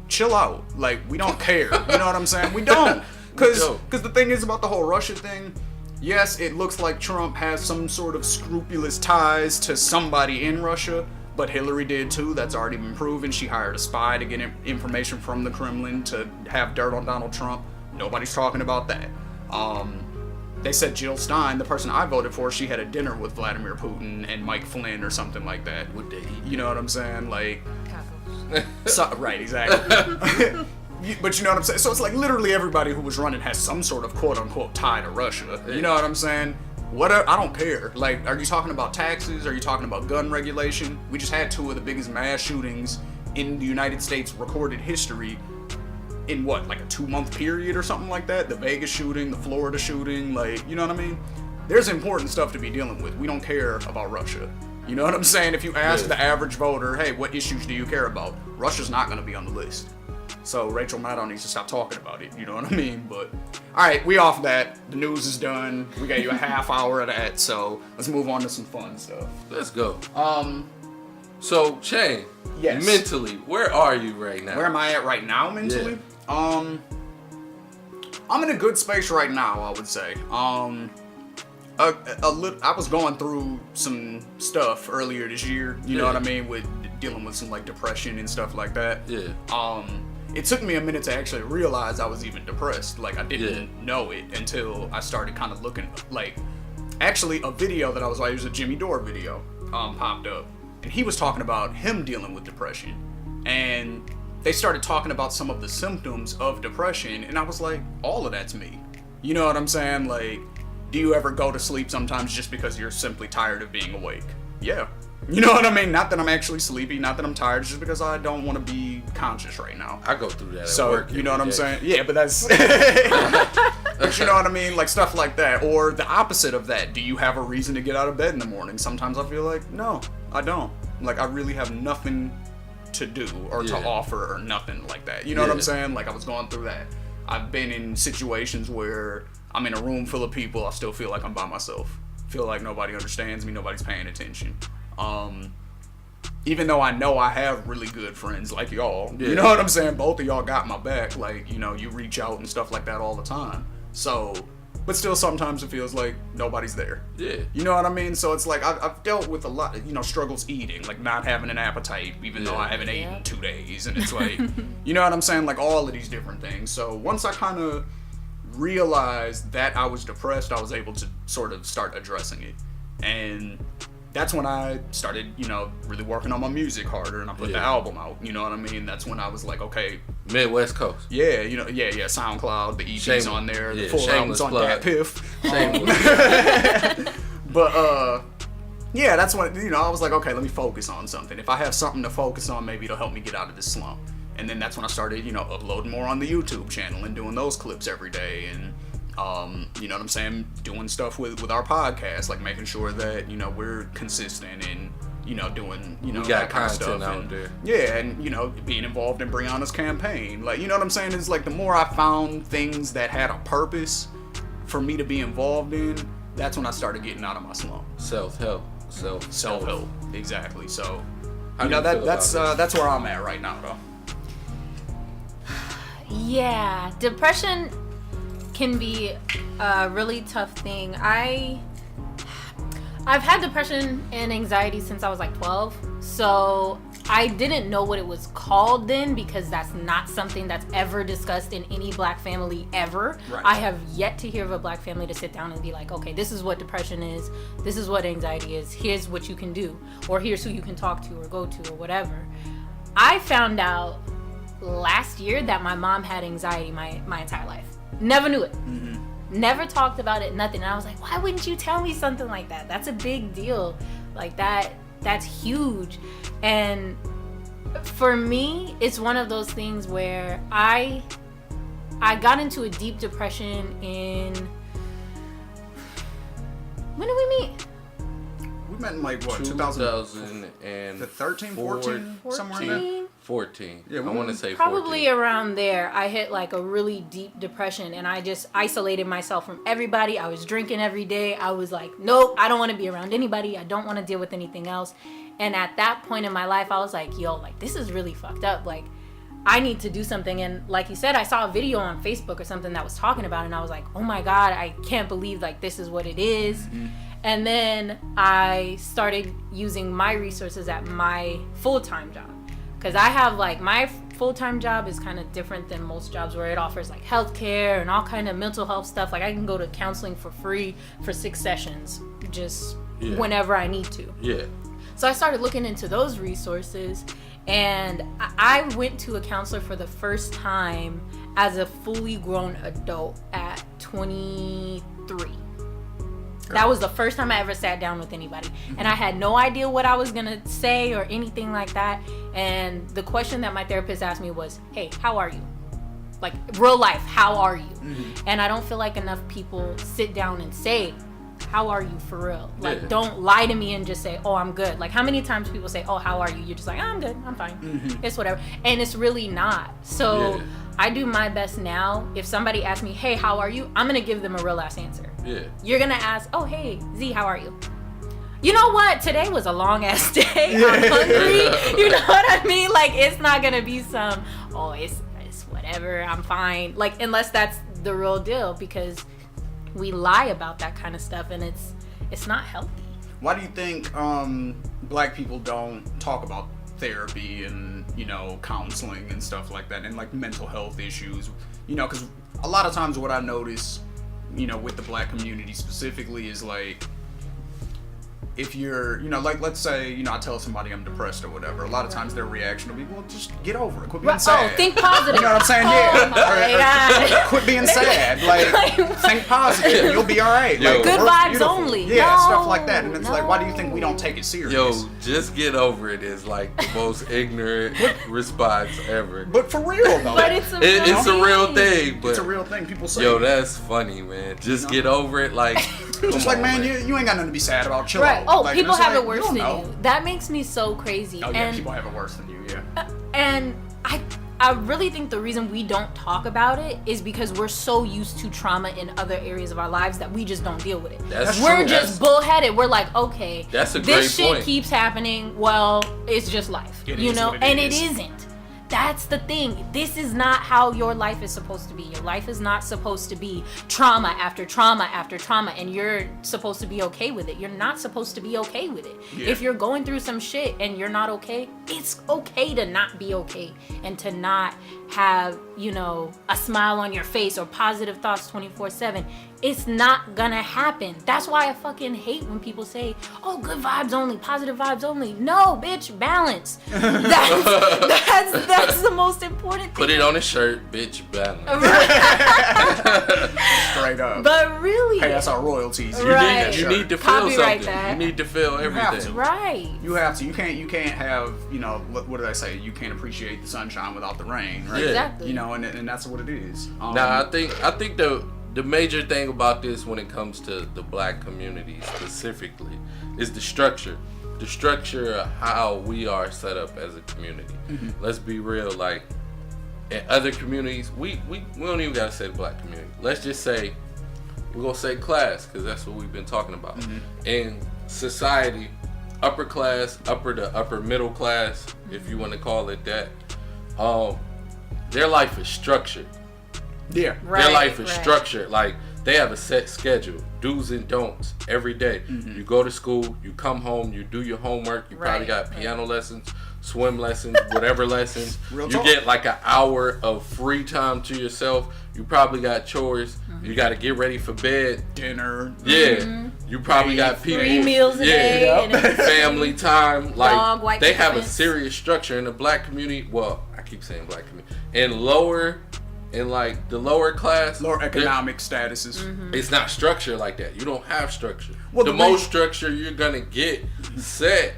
Chill out. Like, we don't care. You know what I'm saying? We don't. Because the thing is about the whole Russia thing, yes, it looks like Trump has some sort of scrupulous ties to somebody in Russia, but Hillary did too. That's already been proven. She hired a spy to get information from the Kremlin to have dirt on Donald Trump. Nobody's talking about that. They said Jill Stein, the person I voted for, she had a dinner with Vladimir Putin and Mike Flynn or something like that. What they eat. You know what I'm saying? Like, right, exactly. But you know what I'm saying? So it's like literally everybody who was running has some sort of quote unquote tie to Russia. You know what I'm saying? Whatever, I don't care. Like, are you talking about taxes? Are you talking about gun regulation? We just had two of the biggest mass shootings in the United States recorded history in what, like a 2-month period or something like that? The Vegas shooting, the Florida shooting, like, you know what I mean? There's important stuff to be dealing with. We don't care about Russia. You know what I'm saying? If you ask the average voter, hey, what issues do you care about? Russia's not going to be on the list. So Rachel Maddow needs to stop talking about it. You know what I mean? But, all right, we off that. The news is done. We got you a half hour of that. So let's move on to some fun stuff. Let's go. So, Shane, Yes. mentally, where are you right now? Where am I at right now mentally? I'm in a good space right now, I would say. I was going through some stuff earlier this year, you know what I mean, with dealing with some like depression and stuff like that. Yeah. It took me a minute to actually realize I was even depressed. Like, I didn't know it until I started kind of looking, like, actually a video that I was like, it was a Jimmy Dore video, popped up. And he was talking about him dealing with depression. And they started talking about some of the symptoms of depression. And I was like, all of that's me. You know what I'm saying? Like, do you ever go to sleep sometimes just because you're simply tired of being awake? Yeah. You know what I mean? Not that I'm actually sleepy, not that I'm tired, just because I don't want to be conscious right now. I go through that So, at work. you know what every I'm day. saying? Yeah, but that's... But you know what I mean? Like, stuff like that. Or the opposite of that. Do you have a reason to get out of bed in the morning? Sometimes I feel like, no, I don't. Like, I really have nothing to do or to offer or nothing like that. You know what I'm saying? Like, I was going through that. I've been in situations where I'm in a room full of people, I still feel like I'm by myself. Feel like nobody understands me, nobody's paying attention. Even though I know I have really good friends like y'all, you know what I'm saying? Both of y'all got my back. Like, you know, you reach out and stuff like that all the time. So, but still sometimes it feels like nobody's there. Yeah. You know what I mean? So it's like, I've dealt with a lot, you know, struggles eating, like not having an appetite, even though I haven't eaten in 2 days. And it's like, you know what I'm saying? Like all of these different things. So once I kind of realized that I was depressed, I was able to sort of start addressing it. And that's when I started, you know, really working on my music harder, and I put the album out. You know what I mean? That's when I was like, okay, Midwest Coast. yeah, you know, SoundCloud, the EP's on there, the full album's on plug. that Piff. Shameless. But yeah, that's when, you know, I was like, okay, let me focus on something. If I have something to focus on, maybe it'll help me get out of this slump. And then that's when I started, you know, uploading more on the YouTube channel and doing those clips every day, and you know what I'm saying, doing stuff with our podcast, like making sure that, you know, we're consistent and doing, We got that kind of content stuff. out And, there. yeah, and, being involved in Brianna's campaign. Like, you know what I'm saying? It's like the more I found things that had a purpose for me to be involved in, that's when I started getting out of my slump. Self-help. Self-help. Exactly. So, How do you feel that's about that's where I'm at right now, though. Yeah, depression can be a really tough thing. I've had depression and anxiety since I was like 12, so I didn't know what it was called then, because that's not something that's ever discussed in any black family ever. Right. I have yet to hear of a black family to sit down and be like, okay, this is what depression is, this is what anxiety is, here's what you can do, or here's who you can talk to or go to or whatever. I found out last year that my mom had anxiety my entire life. Never knew it. Mm-hmm. Never talked about it, nothing. And I was like, why wouldn't you tell me something like that? That's a big deal. Like that's huge. And for me, it's one of those things where I got into a deep depression in, when did we meet? We met in like what, 2013, 14, somewhere in there. 14. Yeah, I want to say probably 14. around there. I hit like a really deep depression, and I just isolated myself from everybody. I was drinking every day. I was like, nope, I don't want to be around anybody. I don't want to deal with anything else. And at that point in my life, I was like, yo, like this is really fucked up. Like I need to do something. And like you said, I saw a video on Facebook or something that was talking about it, and I was like, oh my God, I can't believe like this is what it is. Mm-hmm. And then I started using my resources at my full-time job. Because I have like, my full-time job is kind of different than most jobs, where it offers like healthcare and all kind of mental health stuff. Like I can go to counseling for free for 6 sessions, just whenever I need to. Yeah. So I started looking into those resources, and I went to a counselor for the first time as a fully grown adult at 23. That was the first time I ever sat down with anybody. And I had no idea what I was going to say or anything like that. And the question that my therapist asked me was, hey, how are you? Like, real life, how are you? Mm-hmm. And I don't feel like enough people sit down and say, how are you for real? Like, don't lie to me and just say, oh, I'm good. Like, how many times people say, oh, how are you? You're just like, oh, I'm good, I'm fine. Mm-hmm. It's whatever. And it's really not. So I do my best now. If somebody asks me, hey, how are you? I'm going to give them a real ass answer. Yeah. You're going to ask, oh, hey, Z, how are you? You know what? Today was a long ass day. I'm hungry. You know what I mean? Like, it's not going to be some, oh, it's whatever, I'm fine. Like, unless that's the real deal, because we lie about that kind of stuff, and it's not healthy. Why do you think black people don't talk about therapy and, counseling and stuff like that, and like mental health issues? Because a lot of times what I notice, with the black community specifically, is like, if you're, like, let's say, I tell somebody I'm depressed or whatever, a lot of times their reaction will be, well, just get over it. Quit being sad. Oh, think positive. You know what I'm saying? Oh, yeah. Quit being sad. Like, think positive. You'll be all right. Yo, like, good vibes only. Yeah, no, stuff like that. And it's like, why do you think we don't take it serious? Yo, just get over it is like the most ignorant response ever. But for real, though. But it's a real it's a real thing. But it's a real thing. People say. Yo, that's funny, man. Just get over it. Like, just like, man, you ain't got nothing to be sad about. Chill right. out. Oh, like, people have like, it worse than you. That makes me so crazy. Oh, yeah, and people have it worse than you, yeah. And I really think the reason we don't talk about it is because we're so used to trauma in other areas of our lives that we just don't deal with it. We're just bullheaded. We're like, okay, that's a great this shit point. Keeps happening. Well, it's just life, it isn't. That's the thing. This is not how your life is supposed to be. Your life is not supposed to be trauma after trauma after trauma, and you're supposed to be okay with it. You're not supposed to be okay with it. Yeah. If you're going through some shit and you're not okay, it's okay to not be okay and to not have, a smile on your face or positive thoughts 24/7. It's not gonna happen. That's why I fucking hate when people say, oh, good vibes only, positive vibes only. No, bitch, balance. That's the most important thing. Put it on a shirt, bitch, balance. Straight up. But really, hey, that's our royalties. Right. You need to feel Copyright something. that. You need to feel everything. Right. You have to. You can't have, what did I say? You can't appreciate the sunshine without the rain, right? Yeah. Exactly. And that's what it is. I think the major thing about this when it comes to the black community specifically is the structure. the structure of how we are set up as a community. Let's be real, like in other communities, we don't even gotta say the black community. Let's just say, we're gonna say class, because that's what we've been talking about. In society, upper class, upper to upper middle class, if you want to call it that, their life is structured. Yeah. Their life is structured. Like, they have a set schedule, do's and don'ts every day. You go to school, you come home, you do your homework, you probably got piano lessons, swim lessons, whatever lessons. You get like an hour of free time to yourself. You probably got chores. You got to get ready for bed. Dinner. Yeah. You probably got people. 3 meals a day. And family time. Like, dog, they have a serious structure in the black community. Well, I keep saying black community. In like the lower class, lower economic statuses. It's not structured like that. You don't have structure. Well, the most structure you're gonna get set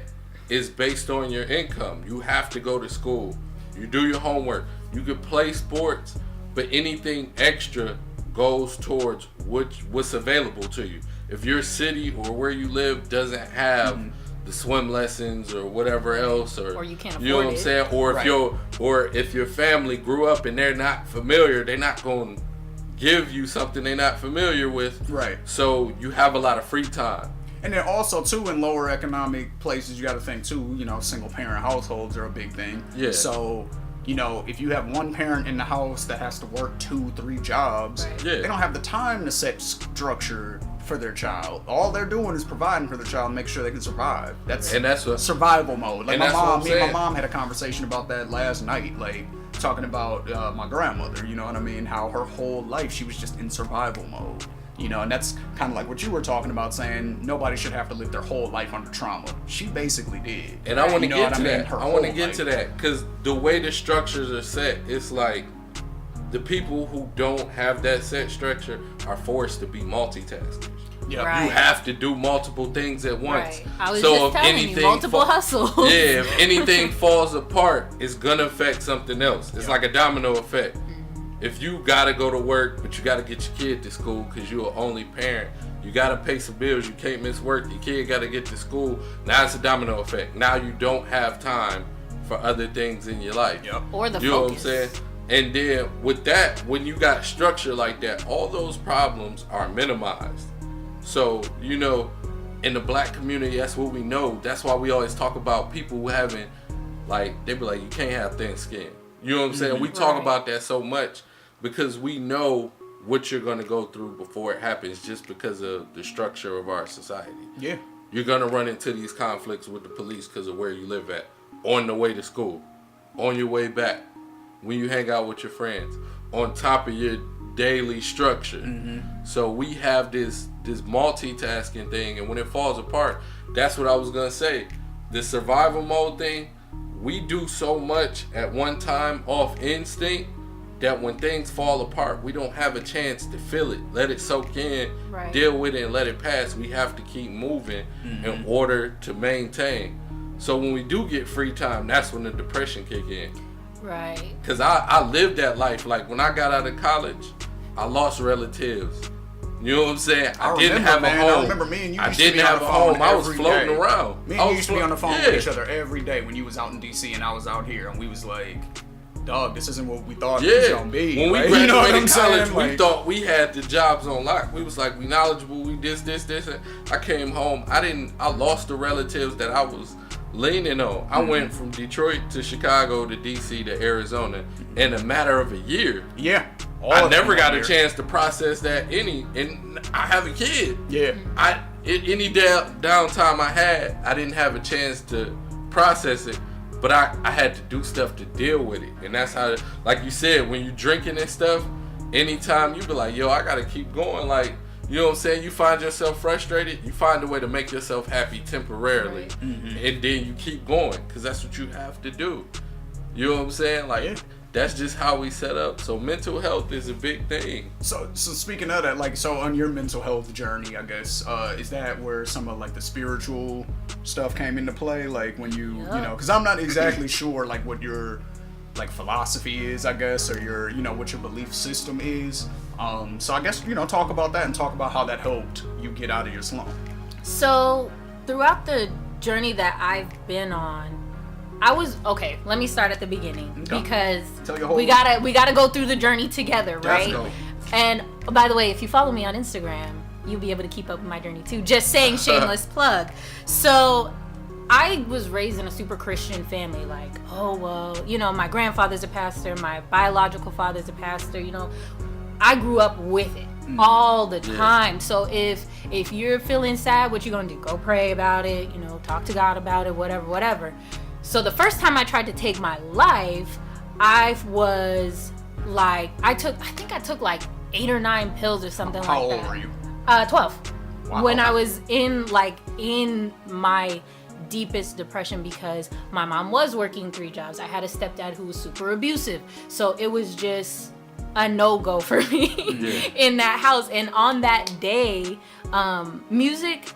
is based on your income. You have to go to school. You do your homework. You could play sports, but anything extra goes towards what's available to you. If your city or where you live doesn't have the swim lessons or whatever else, or you can't afford you know what I'm saying, or if your family grew up and they're not familiar, they're not going to give you something they're not familiar with. Right. So you have a lot of free time. And then also too, in lower economic places, you got to think too, you know, single parent households are a big thing. Yeah. So, you know, if you have one parent in the house that has to work 2-3 jobs, they don't have the time to set structure for their child. All they're doing is providing for their child and make sure they can survive. That's what survival mode. Like my mom had a conversation about that last night, like talking about my grandmother, you know what I mean? How her whole life she was just in survival mode. You know, and that's kind of like what you were talking about, saying nobody should have to live their whole life under trauma. She basically did. And I want to get to that. I want to get to that because the way the structures are set, it's like the people who don't have that set structure are forced to be multitaskers. Yeah, you have to do multiple things at once. I was just telling you, multiple hustles. Yeah, if anything falls apart, it's gonna affect something else. It's like a domino effect. If you gotta go to work, but you gotta get your kid to school because you're an only parent, you gotta pay some bills, you can't miss work, your kid gotta get to school, now it's a domino effect. Now you don't have time for other things in your life. Yep. Or the you focus. know what I'm saying? And then with that, when you got structure like that, all those problems are minimized. So, you know, in the black community, that's what we know. That's why we always talk about people who haven't, like, they be like, you can't have thin skin. You know what I'm saying? We talk about that so much because we know what you're going to go through before it happens just because of the structure of our society. Yeah. You're going to run into these conflicts with the police because of where you live at, on the way to school, on your way back, when you hang out with your friends, on top of your daily structure. So we have this multitasking thing, and when it falls apart, that's what I was going to say. The survival mode thing, we do so much at one time off instinct that when things fall apart, we don't have a chance to feel it, let it soak in, deal with it, and let it pass. We have to keep moving in order to maintain. So when we do get free time, that's when the depression kick in. Right. Because I lived that life. Like, when I got out of college, I lost relatives. You know what I'm saying? I didn't have a home. I remember me and you I used to be didn't on have the a phone home. I was every floating day. around. Me and you used to be on the phone with each other every day when you was out in DC and I was out here, and we was like, dog, this isn't what we thought it was gonna be. When we like, graduated you know what I'm college, saying? we thought we had the jobs on lock. We was like, we knowledgeable, we this. And I came home. I lost the relatives that I was leaning on. I went from Detroit to Chicago to DC to Arizona in a matter of a year. Yeah. I never got a chance to process that and I have a kid. Yeah. Any downtime I had, I didn't have a chance to process it, but I had to do stuff to deal with it. And that's how, like you said, when you drinking and stuff, anytime you be like, yo, I gotta keep going. Like, you know what I'm saying? You find yourself frustrated, you find a way to make yourself happy temporarily. And then you keep going, because that's what you have to do. You know what I'm saying? Like, that's just how we set up. So mental health is a big thing. So speaking of that, like, so on your mental health journey, I guess, is that where some of like the spiritual stuff came into play? Like when you know, because I'm not exactly sure like what your like philosophy is, I guess, or your, you know, what your belief system is. So I guess, you know, talk about that and talk about how that helped you get out of your slump. So throughout the journey that I've been on, okay, let me start at the beginning because we gotta go through the journey together, right? Let's go. And by the way, if you follow me on Instagram, you'll be able to keep up with my journey too. Just saying, shameless plug. So I was raised in a super Christian family, like, oh, well, you know, my grandfather's a pastor, my biological father's a pastor, you know, I grew up with it all the time. Yeah. So if you're feeling sad, what you gonna do? Go pray about it, you know, talk to God about it, whatever. So the first time I tried to take my life, I was like, I think I took like 8 or 9 pills or something like that. How old were you? 12. Wow. When I was in my deepest depression, because my mom was working 3 jobs. I had a stepdad who was super abusive. So it was just a no-go for me in that house. And on that day, music,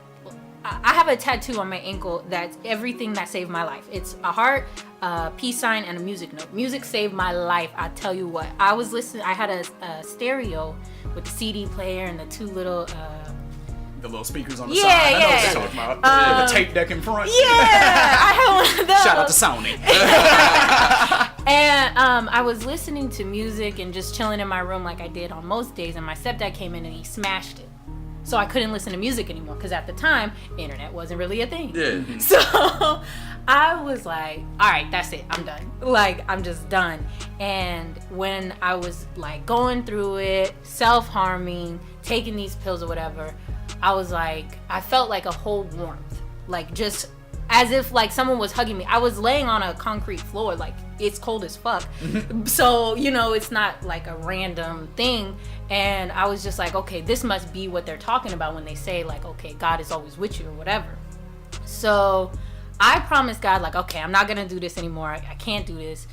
I have a tattoo on my ankle that's everything that saved my life. It's a heart, a peace sign, and a music note. Music saved my life. I tell you what, I was listening, I had a stereo with the CD player and the 2 little the little speakers on the side. I know what you're talking about. The tape deck in front. Yeah, I had one of those. Shout out to Sony. And I was listening to music and just chilling in my room like I did on most days, and my stepdad came in and he smashed it. So I couldn't listen to music anymore because at the time, internet wasn't really a thing. Yeah. So I was like, all right, that's it. I'm done. Like, I'm just done. And when I was like going through it, self-harming, taking these pills or whatever, I was like, I felt like a whole warmth, like just as if like someone was hugging me. I was laying on a concrete floor, like it's cold as fuck. So, you know, it's not like a random thing. And I was just like, okay, this must be what they're talking about when they say like, okay, God is always with you or whatever. So I promised God, like, okay, I'm not gonna do this anymore. I can't do this.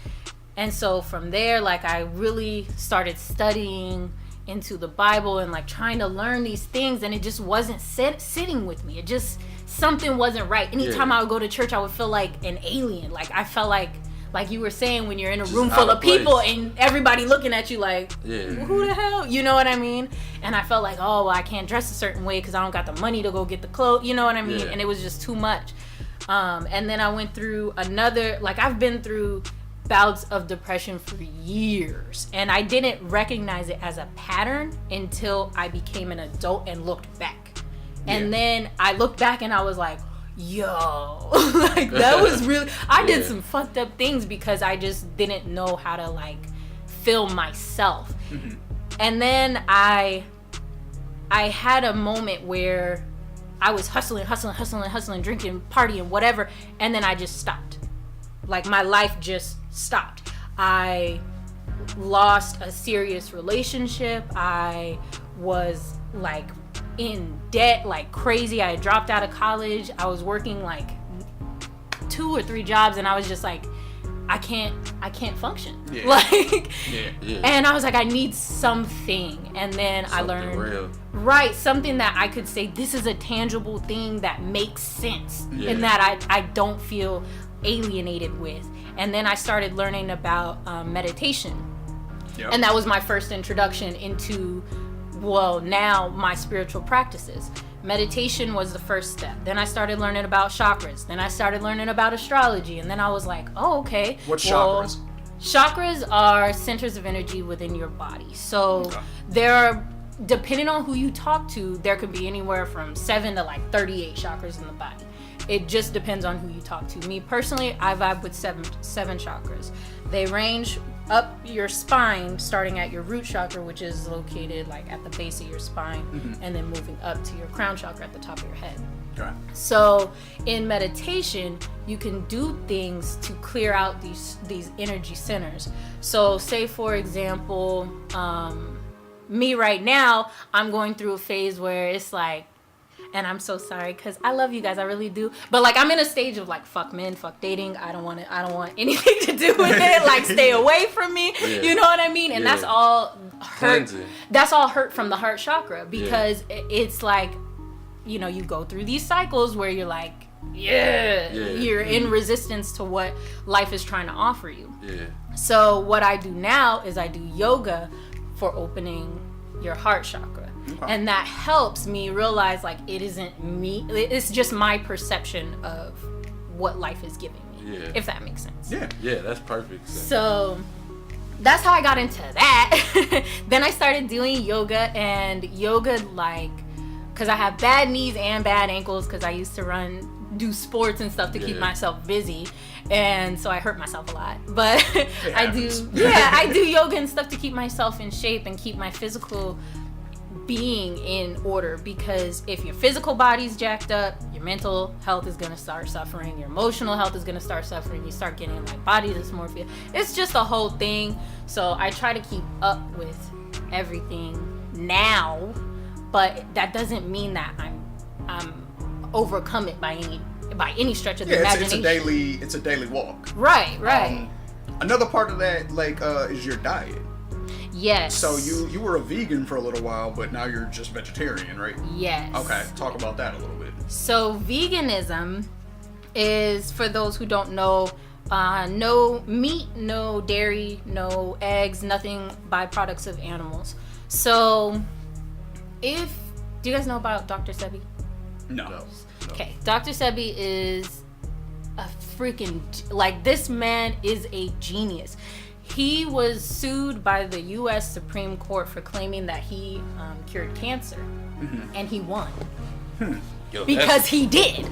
And so from there, like, I really started studying into the Bible and like trying to learn these things, and it just wasn't sitting with me. It just, something wasn't right. Anytime I would go to church, I would feel like an alien. Like I felt like you were saying, when you're in a just room full of people and everybody looking at you like, who the hell? You know what I mean? And I felt like, oh, well, I can't dress a certain way because I don't got the money to go get the clothes. You know what I mean? And it was just too much. And then I went through I've been through bouts of depression for years, and I didn't recognize it as a pattern until I became an adult and looked back. And then I looked back and I was like, yo, like that was really, I did some fucked up things because I just didn't know how to like feel myself. And then I had a moment where I was hustling, drinking, partying, whatever, and then I just stopped. Like my life just stopped. I lost a serious relationship. I was like in debt like crazy. I had dropped out of college. I was working like 2 or 3 jobs, and I was just like, I can't function. And I was like, I need something. And then something I learned something that I could say, this is a tangible thing that makes sense and that I don't feel alienated with. And then I started learning about meditation. And that was my first introduction into, well, now my spiritual practices. Meditation was the first step. Then I started learning about chakras. Then I started learning about astrology. And then I was like, oh, okay. What chakras? Chakras are centers of energy within your body. So there are, depending on who you talk to, there could be anywhere from 7 to like 38 chakras in the body. It just depends on who you talk to. Me personally, I vibe with seven chakras. They range up your spine, starting at your root chakra, which is located like at the base of your spine, and then moving up to your crown chakra at the top of your head. Okay. So in meditation, you can do things to clear out these energy centers. So say for example, me right now, I'm going through a phase where it's like, and I'm so sorry because I love you guys, I really do. But like I'm in a stage of like fuck men, fuck dating. I don't want anything to do with it. Like stay away from me. You know what I mean? And that's all hurt. That's all hurt from the heart chakra because it's like, you know, you go through these cycles where you're like, you're in resistance to what life is trying to offer you. So what I do now is I do yoga for opening your heart chakra. And that helps me realize, like, it isn't me. It's just my perception of what life is giving me. Yeah. If that makes sense. Yeah, that's perfect sense. So that's how I got into that. Then I started doing yoga, and yoga, like, because I have bad knees and bad ankles because I used to do sports and stuff to keep myself busy, and so I hurt myself a lot. But I do yoga and stuff to keep myself in shape and keep my physical being in order, because if your physical body's jacked up, your mental health is going to start suffering, your emotional health is going to start suffering, you start getting like body dysmorphia. It's just a whole thing. So I try to keep up with everything now, but that doesn't mean that I'm overcome it by any stretch of the imagination. It's a daily walk. Right. Another part of that, like, is your diet. Yes. So you were a vegan for a little while, but now you're just vegetarian, right? Yes. Okay, talk about that a little bit. So veganism is, for those who don't know, no meat, no dairy, no eggs, nothing byproducts of animals. So do you guys know about Dr. Sebi? No. Okay, Dr. Sebi is a freaking, like, this man is a genius. He was sued by the U.S. Supreme Court for claiming that he cured cancer, and he won. Yo, because he did.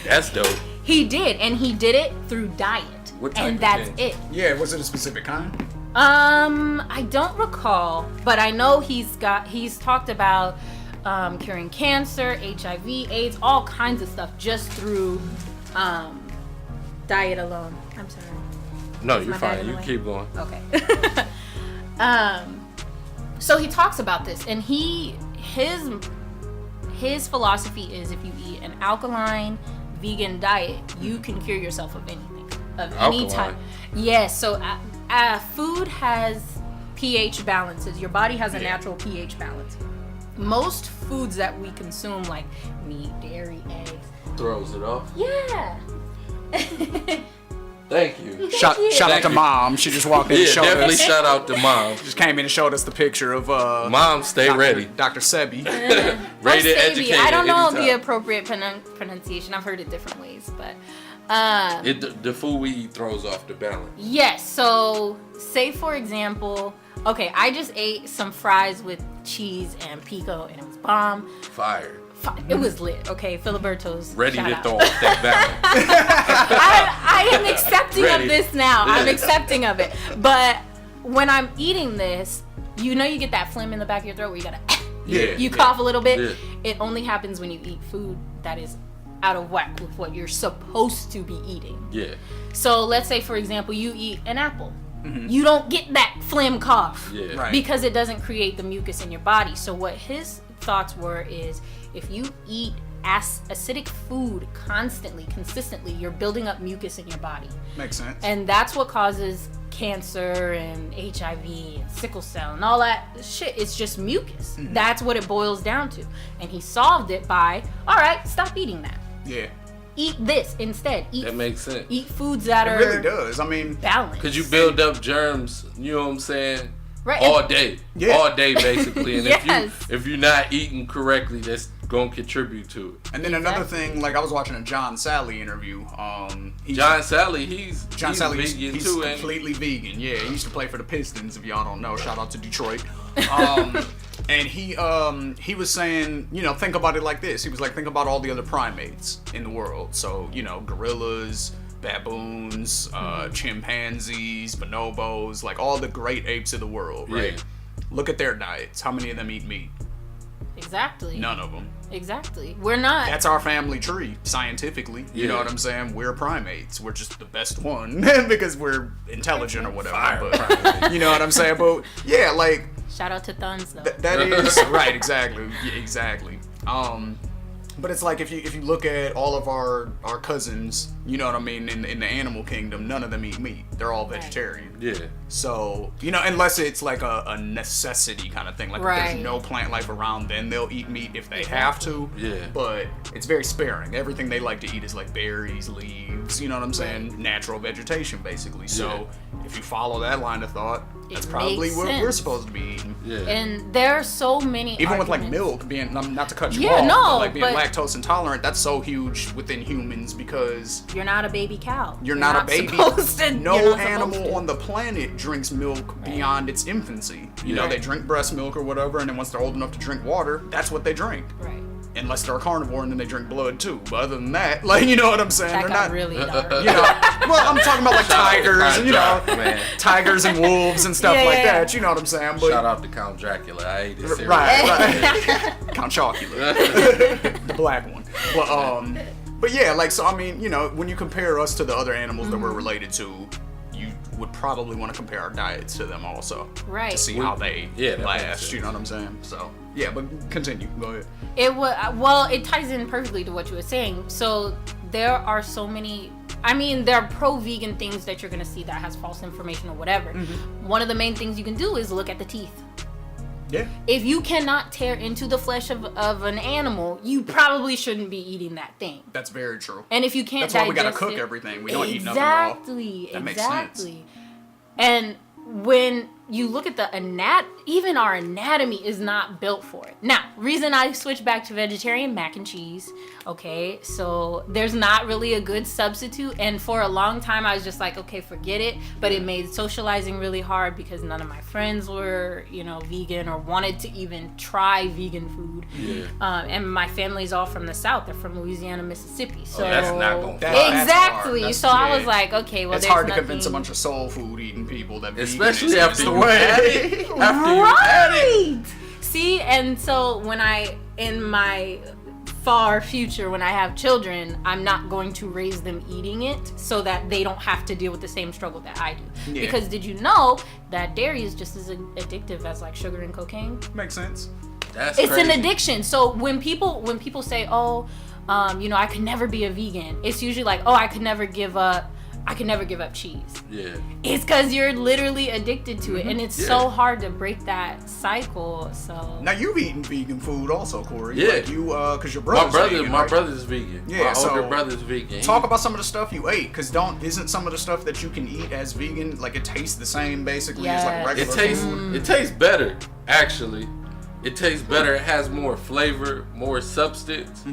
That's dope. He did, and he did it through diet. What type and of that's thing? it. Yeah, was it a specific kind? I don't recall, but I know he's talked about curing cancer, HIV, AIDS, all kinds of stuff just through diet alone. I'm sorry. No, you're fine. You keep going. Okay. So he talks about this, and his philosophy is, if you eat an alkaline vegan diet, you can cure yourself of anything, of any type. Yes. So food has pH balances. Your body has a natural pH balance. Most foods that we consume, like meat, dairy, eggs, throws it off. Yeah. Thank you. Shout out to Mom. She just walked in and showed definitely us. shout out to Mom. Just came in and showed us the picture of Mom, stay ready. Dr. Sebi. Ready to educate. I don't know anytime. the appropriate pronunciation. I've heard it different ways, but the food we eat throws off the balance. yes. So say for example, okay, I just ate some fries with cheese and pico, and it was bomb. Fire. It was lit. Okay, Filiberto's. Ready shout to out. throw off that balance. I am accepting Ready. of this now. I'm Yeah. accepting of it. But when I'm eating this, you get that phlegm in the back of your throat where you gotta you cough a little bit. Yeah. It only happens when you eat food that is out of whack with what you're supposed to be eating. Yeah. So let's say, for example, you eat an apple. You don't get that phlegm cough Yeah. Right. because it doesn't create the mucus in your body. So what his thoughts were is, if you eat acidic food consistently, you're building up mucus in your body. Makes sense. And that's what causes cancer and HIV and sickle cell and all that shit. It's just mucus. That's what it boils down to. And he solved it by, all right, stop eating that. Yeah. Eat this instead. That makes sense. Eat foods that It are really does. I mean, balanced. Because you build up germs, you know what I'm saying? Right. All day. Yeah. All day, basically. And Yes. if you're not eating correctly, that's going to contribute to it. and then another thing, like I was watching a John Sally interview. John Sally, he's Sally's vegan he's too, and completely vegan. Yeah, he used to play for the Pistons. If y'all don't know, shout out to Detroit. And he was saying, think about it like this. He was like, think about all the other primates in the world. So gorillas, baboons, chimpanzees, bonobos, like all the great apes of the world, right? Yeah. Look at their diets. How many of them eat meat? Exactly. None of them. Exactly. We're not. That's our family tree, scientifically. You know Yeah. what I'm saying? We're primates. We're just the best one because we're intelligent or whatever. Fire But, you know what I'm saying? But yeah, like Shout out to Thuns though. that is right. Exactly. Yeah, exactly. But it's like if you look at all of our cousins, you know what I mean, in the animal kingdom, none of them eat meat. They're all vegetarian. yeah. So, unless it's like a necessity kind of thing. Like if Right. there's no plant life around, then they'll eat meat if they have to. Yeah. But it's very sparing. Everything they like to eat is like berries, leaves, you know what I'm saying? Natural vegetation, basically. So if you follow that line of thought, That's probably what we're supposed to be eating. Yeah. And there are so many Even with like arguments. milk being, not to cut you Yeah, off, no, but like being but- lactose intolerant, that's so huge within humans because You're not a baby cow. you're not a baby. Supposed to, No you're not animal supposed to. on the planet drinks milk beyond its infancy. You know, Yeah. they drink breast milk or whatever, and then once they're old enough to drink water, that's what they drink. Right. Unless they're a carnivore and then they drink blood too. But other than that, like, you know what I'm saying? That They're got not really dark. you know, well, I'm talking about like tigers, and, you know, man. tigers and wolves and stuff Yeah, like yeah. that. You know what I'm saying? But Shout out to Count Dracula. I ate his cereal. right. Count Chocula, the black one. But yeah, like, so I mean, you know, when you compare us to the other animals that we're related to, you would probably want to compare our diets to them also, Right. To see how they Yeah, that makes last. sense. You know what I'm saying? So yeah, but continue. Go ahead. It ties in perfectly to what you were saying. So there are so many. I mean, there are pro-vegan things that you're gonna see that has false information or whatever. One of the main things you can do is look at the teeth. Yeah. If you cannot tear into the flesh of an animal, you probably shouldn't be eating that thing. That's very true. And if you can't That's why we gotta digest cook it- everything. We don't eat nothing raw. Exactly. That makes sense. Exactly. And when you look at the even our anatomy is not built for it. Now, reason I switched back to vegetarian, mac and cheese. Okay, so there's not really a good substitute, and for a long time I was just like, okay, forget it. But it made socializing really hard because none of my friends were, you know, vegan or wanted to even try vegan food. Yeah. And my family's all from the South. They're from Louisiana, Mississippi. So that's not gonna fly. That's exactly. hard. So I Yeah. was like, okay, well, It's there's hard to nothing... convince a bunch of soul food eating people that Especially veganism is after the you way. had it. After you had it. Right. See, and so when in my far future, when I have children, I'm not going to raise them eating it so that they don't have to deal with the same struggle that I do. Yeah. Because did you know that dairy is just as addictive as like sugar and cocaine? Makes sense. That's It's crazy. an addiction. So when people say, oh, you know, I could never be a vegan, it's usually like, oh, I could never give up cheese. Yeah. It's because you're literally addicted to it, and it's Yeah. so hard to break that cycle. So Now you've eaten vegan food also, Corey. Yeah. Like you, cause your brother's vegan, My right? brother's vegan. Yeah, my so older brother's vegan. Talk about some of the stuff you ate, cause isn't some of the stuff that you can eat as vegan like it tastes the same basically as like Yes. regular It tastes better, actually. It tastes better. It has more flavor, more substance.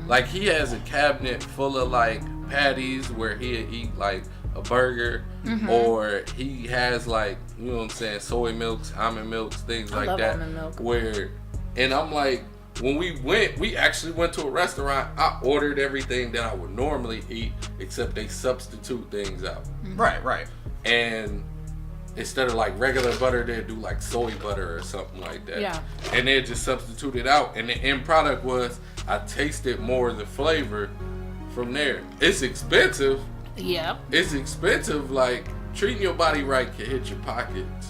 Like he has a cabinet full of like patties where he'll eat like a burger, or he has like, you know what I'm saying, soy milks, almond milks, things I like love that. almond milk. And I'm like, when we actually went to a restaurant, I ordered everything that I would normally eat, except they substitute things out. Right. And instead of like regular butter, they'd do like soy butter or something like that. Yeah. And they'd just substitute it out. And the end product was, I tasted more of the flavor from there. It's expensive. yeah, It's expensive. Like, treating your body right can hit your pockets.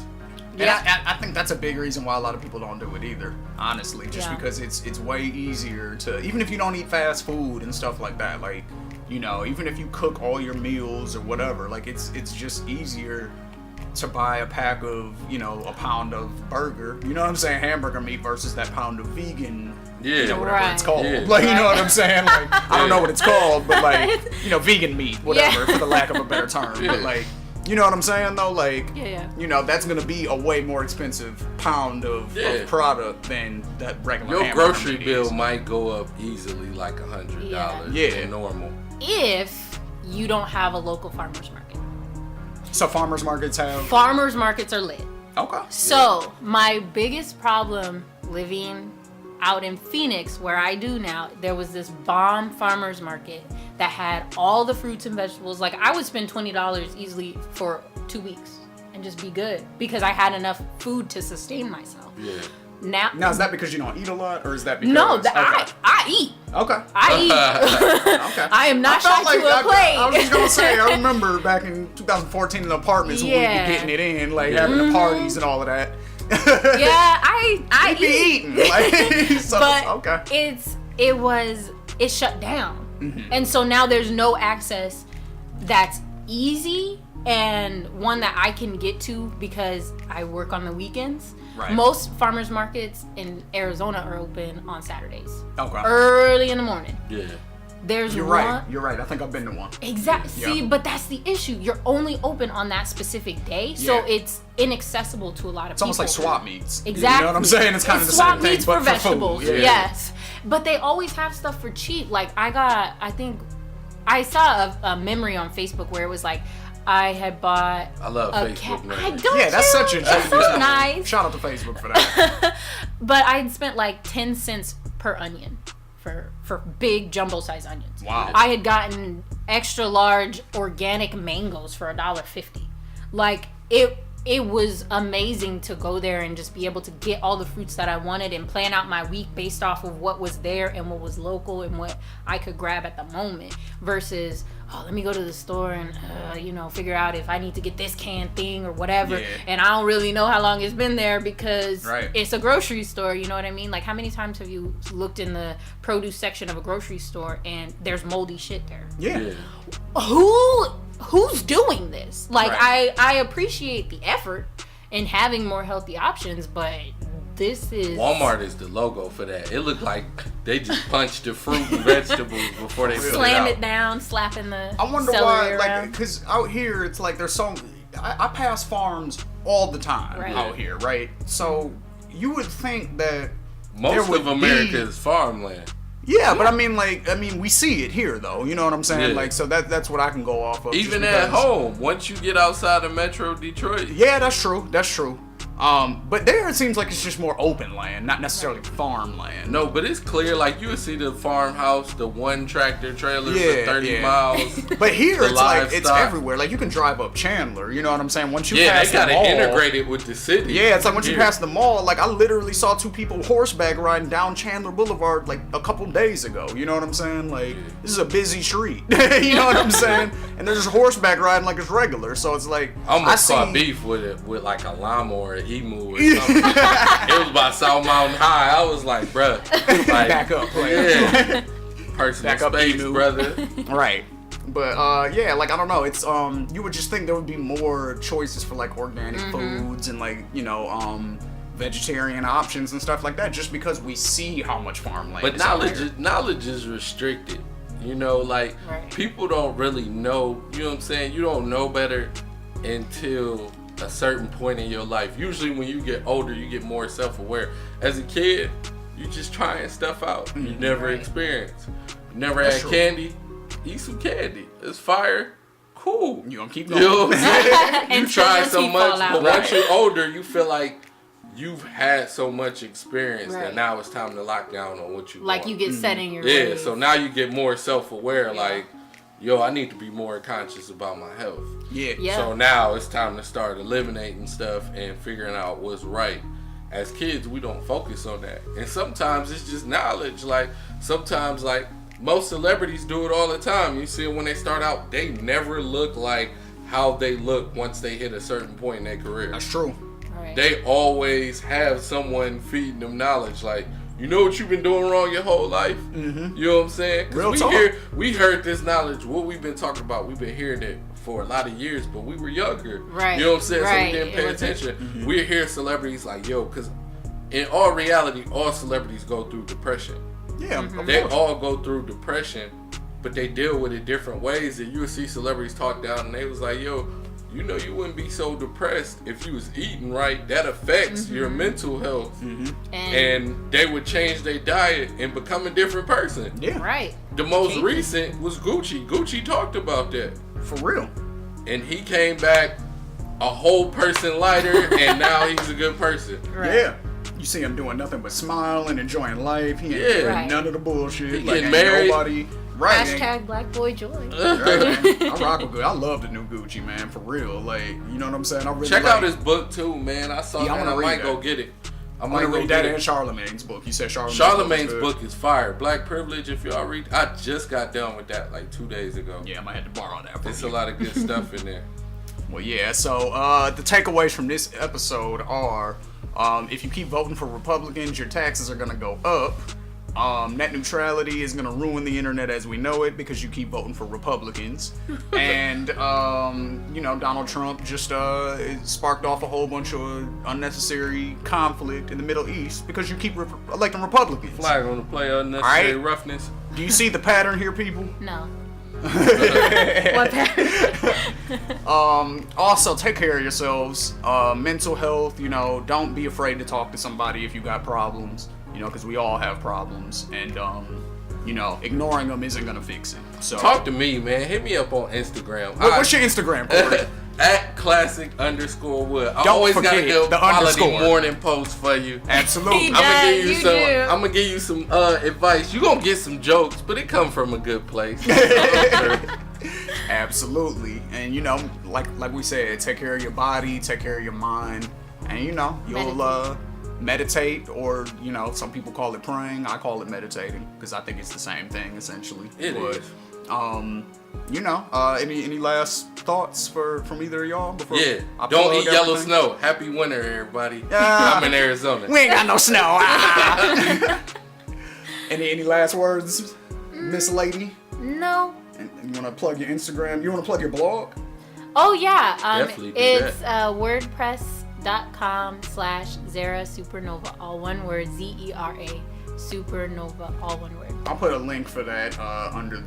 And I think that's a big reason why a lot of people don't do it either, honestly. Just Yeah. because it's way easier to, even if you don't eat fast food and stuff like that, like, you know, even if you cook all your meals or whatever, like it's just easier to buy a pack of, you know, a pound of burger, you know what I'm saying, hamburger meat versus that pound of vegan, you know, whatever it's Right. called. Yeah. Like, you know what I'm saying? Like, I don't know what it's called, but like, you know, vegan meat, whatever, Yeah. for the lack of a better term. But like, you know what I'm saying though? Like, Yeah. you know, that's gonna be a way more expensive pound of product than that regular Your hamburger grocery meat bill is. might go up easily like $100 Yeah. than normal. if you don't have a local farmers market. So farmers markets have. Farmers markets are lit. Okay. So my biggest problem living out in Phoenix, where I do now, there was this bomb farmers market that had all the fruits and vegetables. Like, I would spend $20 easily for 2 weeks and just be good because I had enough food to sustain myself. Yeah. Now is that because you don't eat a lot, or is that because? No, okay. I eat. Okay. I eat. Okay. I am not felt shy to a plate. I was just gonna say, I remember back in 2014 in the apartments when we'd Yeah. be getting it in, like having the parties and all of that. Yeah, I We'd be eat. eating. Like, so, But okay. it shut down, and so now there's no access that's easy and one that I can get to because I work on the weekends. Right. Most farmers markets in Arizona are open on Saturdays, Okay. early in the morning. Yeah. There's You're one. right. You're right. I think I've been to one. Exactly. See, Yeah. but that's the issue. You're only open on that specific day, so Yeah. it's inaccessible to a lot of It's people. almost like swap meets. Exactly. You know what I'm saying? It's kind of the swap same thing, meets but for for vegetables. food. Yeah. Yes, but they always have stuff for cheap. Like I think I saw a memory on Facebook where it was like I had bought. I love a Facebook I memories. don't. Yeah, that's such a It's so nice. Shout out to Facebook for that. But I had spent like 10 cents per onion for big jumbo size onions. Wow. I had gotten extra large organic mangoes for $1.50. Like it was amazing to go there and just be able to get all the fruits that I wanted and plan out my week based off of what was there and what was local and what I could grab at the moment versus, oh, let me go to the store and, figure out if I need to get this canned thing or whatever. Yeah. And I don't really know how long it's been there because Right. it's a grocery store, you know what I mean? Like, how many times have you looked in the produce section of a grocery store and there's moldy shit there? Yeah. Who's doing this? Like, Right. I appreciate the effort in having more healthy options, but this is Walmart is the logo for that. It looked like they just punched the fruit and vegetables before they put slam it it out. down, slapping the I wonder celery why, around. because out here it's like there's so. I pass farms all the time Right. out here, right? So you would think that there Most would of America be- is farmland. Yeah, but I mean, we see it here though. You know what I'm saying? Yeah. Like, so that's what I can go off of. Even just at because- home, once you get outside of Metro Detroit, Yeah, that's true. That's true. But there it seems like it's just more open land, not necessarily farmland. no, but it's clear. Like you would see the farmhouse, the one tractor trailer Yeah, for 30 yeah. miles. But here The it's like it's livestock. everywhere. Like you can drive up Chandler. You know what I'm saying? Once you Yeah, pass they the got mall, it integrated with the city. Yeah, it's like once you Here. pass the mall, like I literally saw two people horseback riding down Chandler Boulevard like a couple days ago. You know what I'm saying? Like this is a busy street. You know what I'm saying? And they're just horseback riding like it's regular. So it's like I almost I caught see. beef with it with like a llama or an emu or something. It was by South Mountain High. I was like, bruh, like, Back up, player. yeah, personal Back up, space, emu. brother. Right. But yeah, like I don't know, it's you would just think there would be more choices for like organic foods and like, vegetarian options and stuff like that just because we see how much farmland But is out here. knowledge is restricted. You know, like Right. people don't really know. You know what I'm saying? You don't know better until a certain point in your life. Usually, when you get older, you get more self-aware. As a kid, you just trying stuff out. You never Right. experienced. You never That's had true. candy. Eat some candy. It's fire. Cool. You gonna keep You going. know what I'm saying? You Until try your so teeth much, fall out. but once Right. you're older, you feel like you've had so much experience Right. that now it's time to lock down on what you Like want. you get set in your Yeah, ways. so now you get more self-aware, Yeah. like, yo, I need to be more conscious about my health. Yeah. Yeah. So now it's time to start eliminating stuff and figuring out what's right. As kids, we don't focus on that. And sometimes it's just knowledge. Like, sometimes, like, most celebrities do it all the time. You see it when they start out, they never look like how they look once they hit a certain point in their career. That's true. Right. They always have someone feeding them knowledge. Like, you know what you've been doing wrong your whole life? Mm-hmm. You know what I'm saying? 'Cause Real we talk. we heard this knowledge. What we've been talking about, we've been hearing it for a lot of years, but we were younger. Right. You know what I'm saying? So Right. we didn't It pay wasn't- attention. We hear celebrities like, yo, because in all reality, all celebrities go through depression. Yeah. Mm-hmm. Of They course. all go through depression, but they deal with it different ways. And you would see celebrities talk down, and they was like, yo, you know you wouldn't be so depressed if you was eating right. That affects your mental health. And they would change their diet and become a different person. Yeah. right. The most Changes. recent was Gucci. Gucci talked about that. For real. And he came back a whole person lighter, and now he's a good person. Right. Yeah. You see him doing nothing but smiling, enjoying life. He ain't Yeah. doing Right. none of the bullshit. He like getting ain't married. nobody. Right. ain't- Hashtag Black Boy Joy. Right, man. I rock with good. I love the new Gucci, man. For real. Like, you know what I'm saying? I really Check like, out his book too, man. I saw Yeah, I that. wanna I read might go that. get it. I I might want to go read get that it. and Charlemagne's book. You said Charlemagne's Charlemagne's good. book is fire. Black Privilege, if y'all read, I just got done with that like 2 days ago. Yeah, I might have to borrow that from It's you. a lot of good stuff in there. Well, yeah, so the takeaways from this episode are if you keep voting for Republicans, your taxes are going to go up. Net neutrality is going to ruin the internet as we know it because you keep voting for Republicans. And, Donald Trump just sparked off a whole bunch of unnecessary conflict in the Middle East because you keep electing Republicans. Flag on the play, unnecessary Alright. roughness. Do you see the pattern here, people? No. What pattern? Also, take care of yourselves. Mental health, don't be afraid to talk to somebody if you got problems, because we all have problems. And, ignoring them isn't going to fix it. So Talk to me, man. Hit me up on Instagram. What's your Instagram, Corey? At @classic_wood. I Don't always got a forget good the quality underscore. morning post for you. Absolutely. He I'm gonna does, give you you some. do. I'm gonna give you some advice. You gonna get some jokes, but it come from a good place. Absolutely. And like we said, take care of your body, take care of your mind, and you'll meditate, or some people call it praying. I call it meditating because I think it's the same thing essentially. It is. Any last thoughts from either of y'all before Yeah. I Don't plug eat yellow everything? snow. Happy winter, everybody. I'm in Arizona. We ain't got no snow. Ah. Any last words, Miss Lady? No. And you want to plug your Instagram? You want to plug your blog? Oh yeah. Definitely do It's wordpress.com/Zera Supernova. All one word. ZERA Supernova. All one word. I'll put a link for that under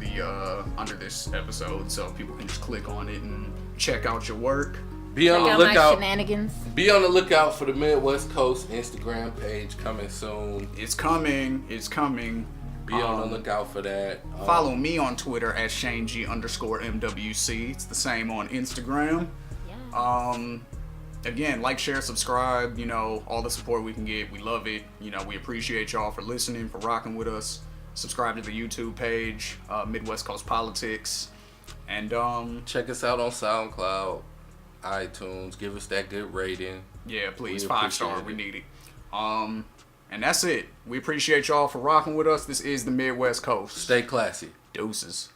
this episode, so people can just click on it and check out your work. Be on Check the out my lookout. shenanigans. Be on the lookout for the Midwest Coast Instagram page coming soon. It's coming. It's coming. Be on the lookout for that. Follow me on Twitter at ShaneG_MWC. It's the same on Instagram. Yeah. Again, like, share, subscribe. All the support we can get, we love it. We appreciate y'all for listening, for rocking with us. Subscribe to the YouTube page, Midwest Coast Politics, and Check us out on SoundCloud, iTunes. Give us that good rating. yeah, please, We 5-star. appreciate We it. need it. And that's it. We appreciate y'all for rocking with us. This is the Midwest Coast. Stay classy. Deuces.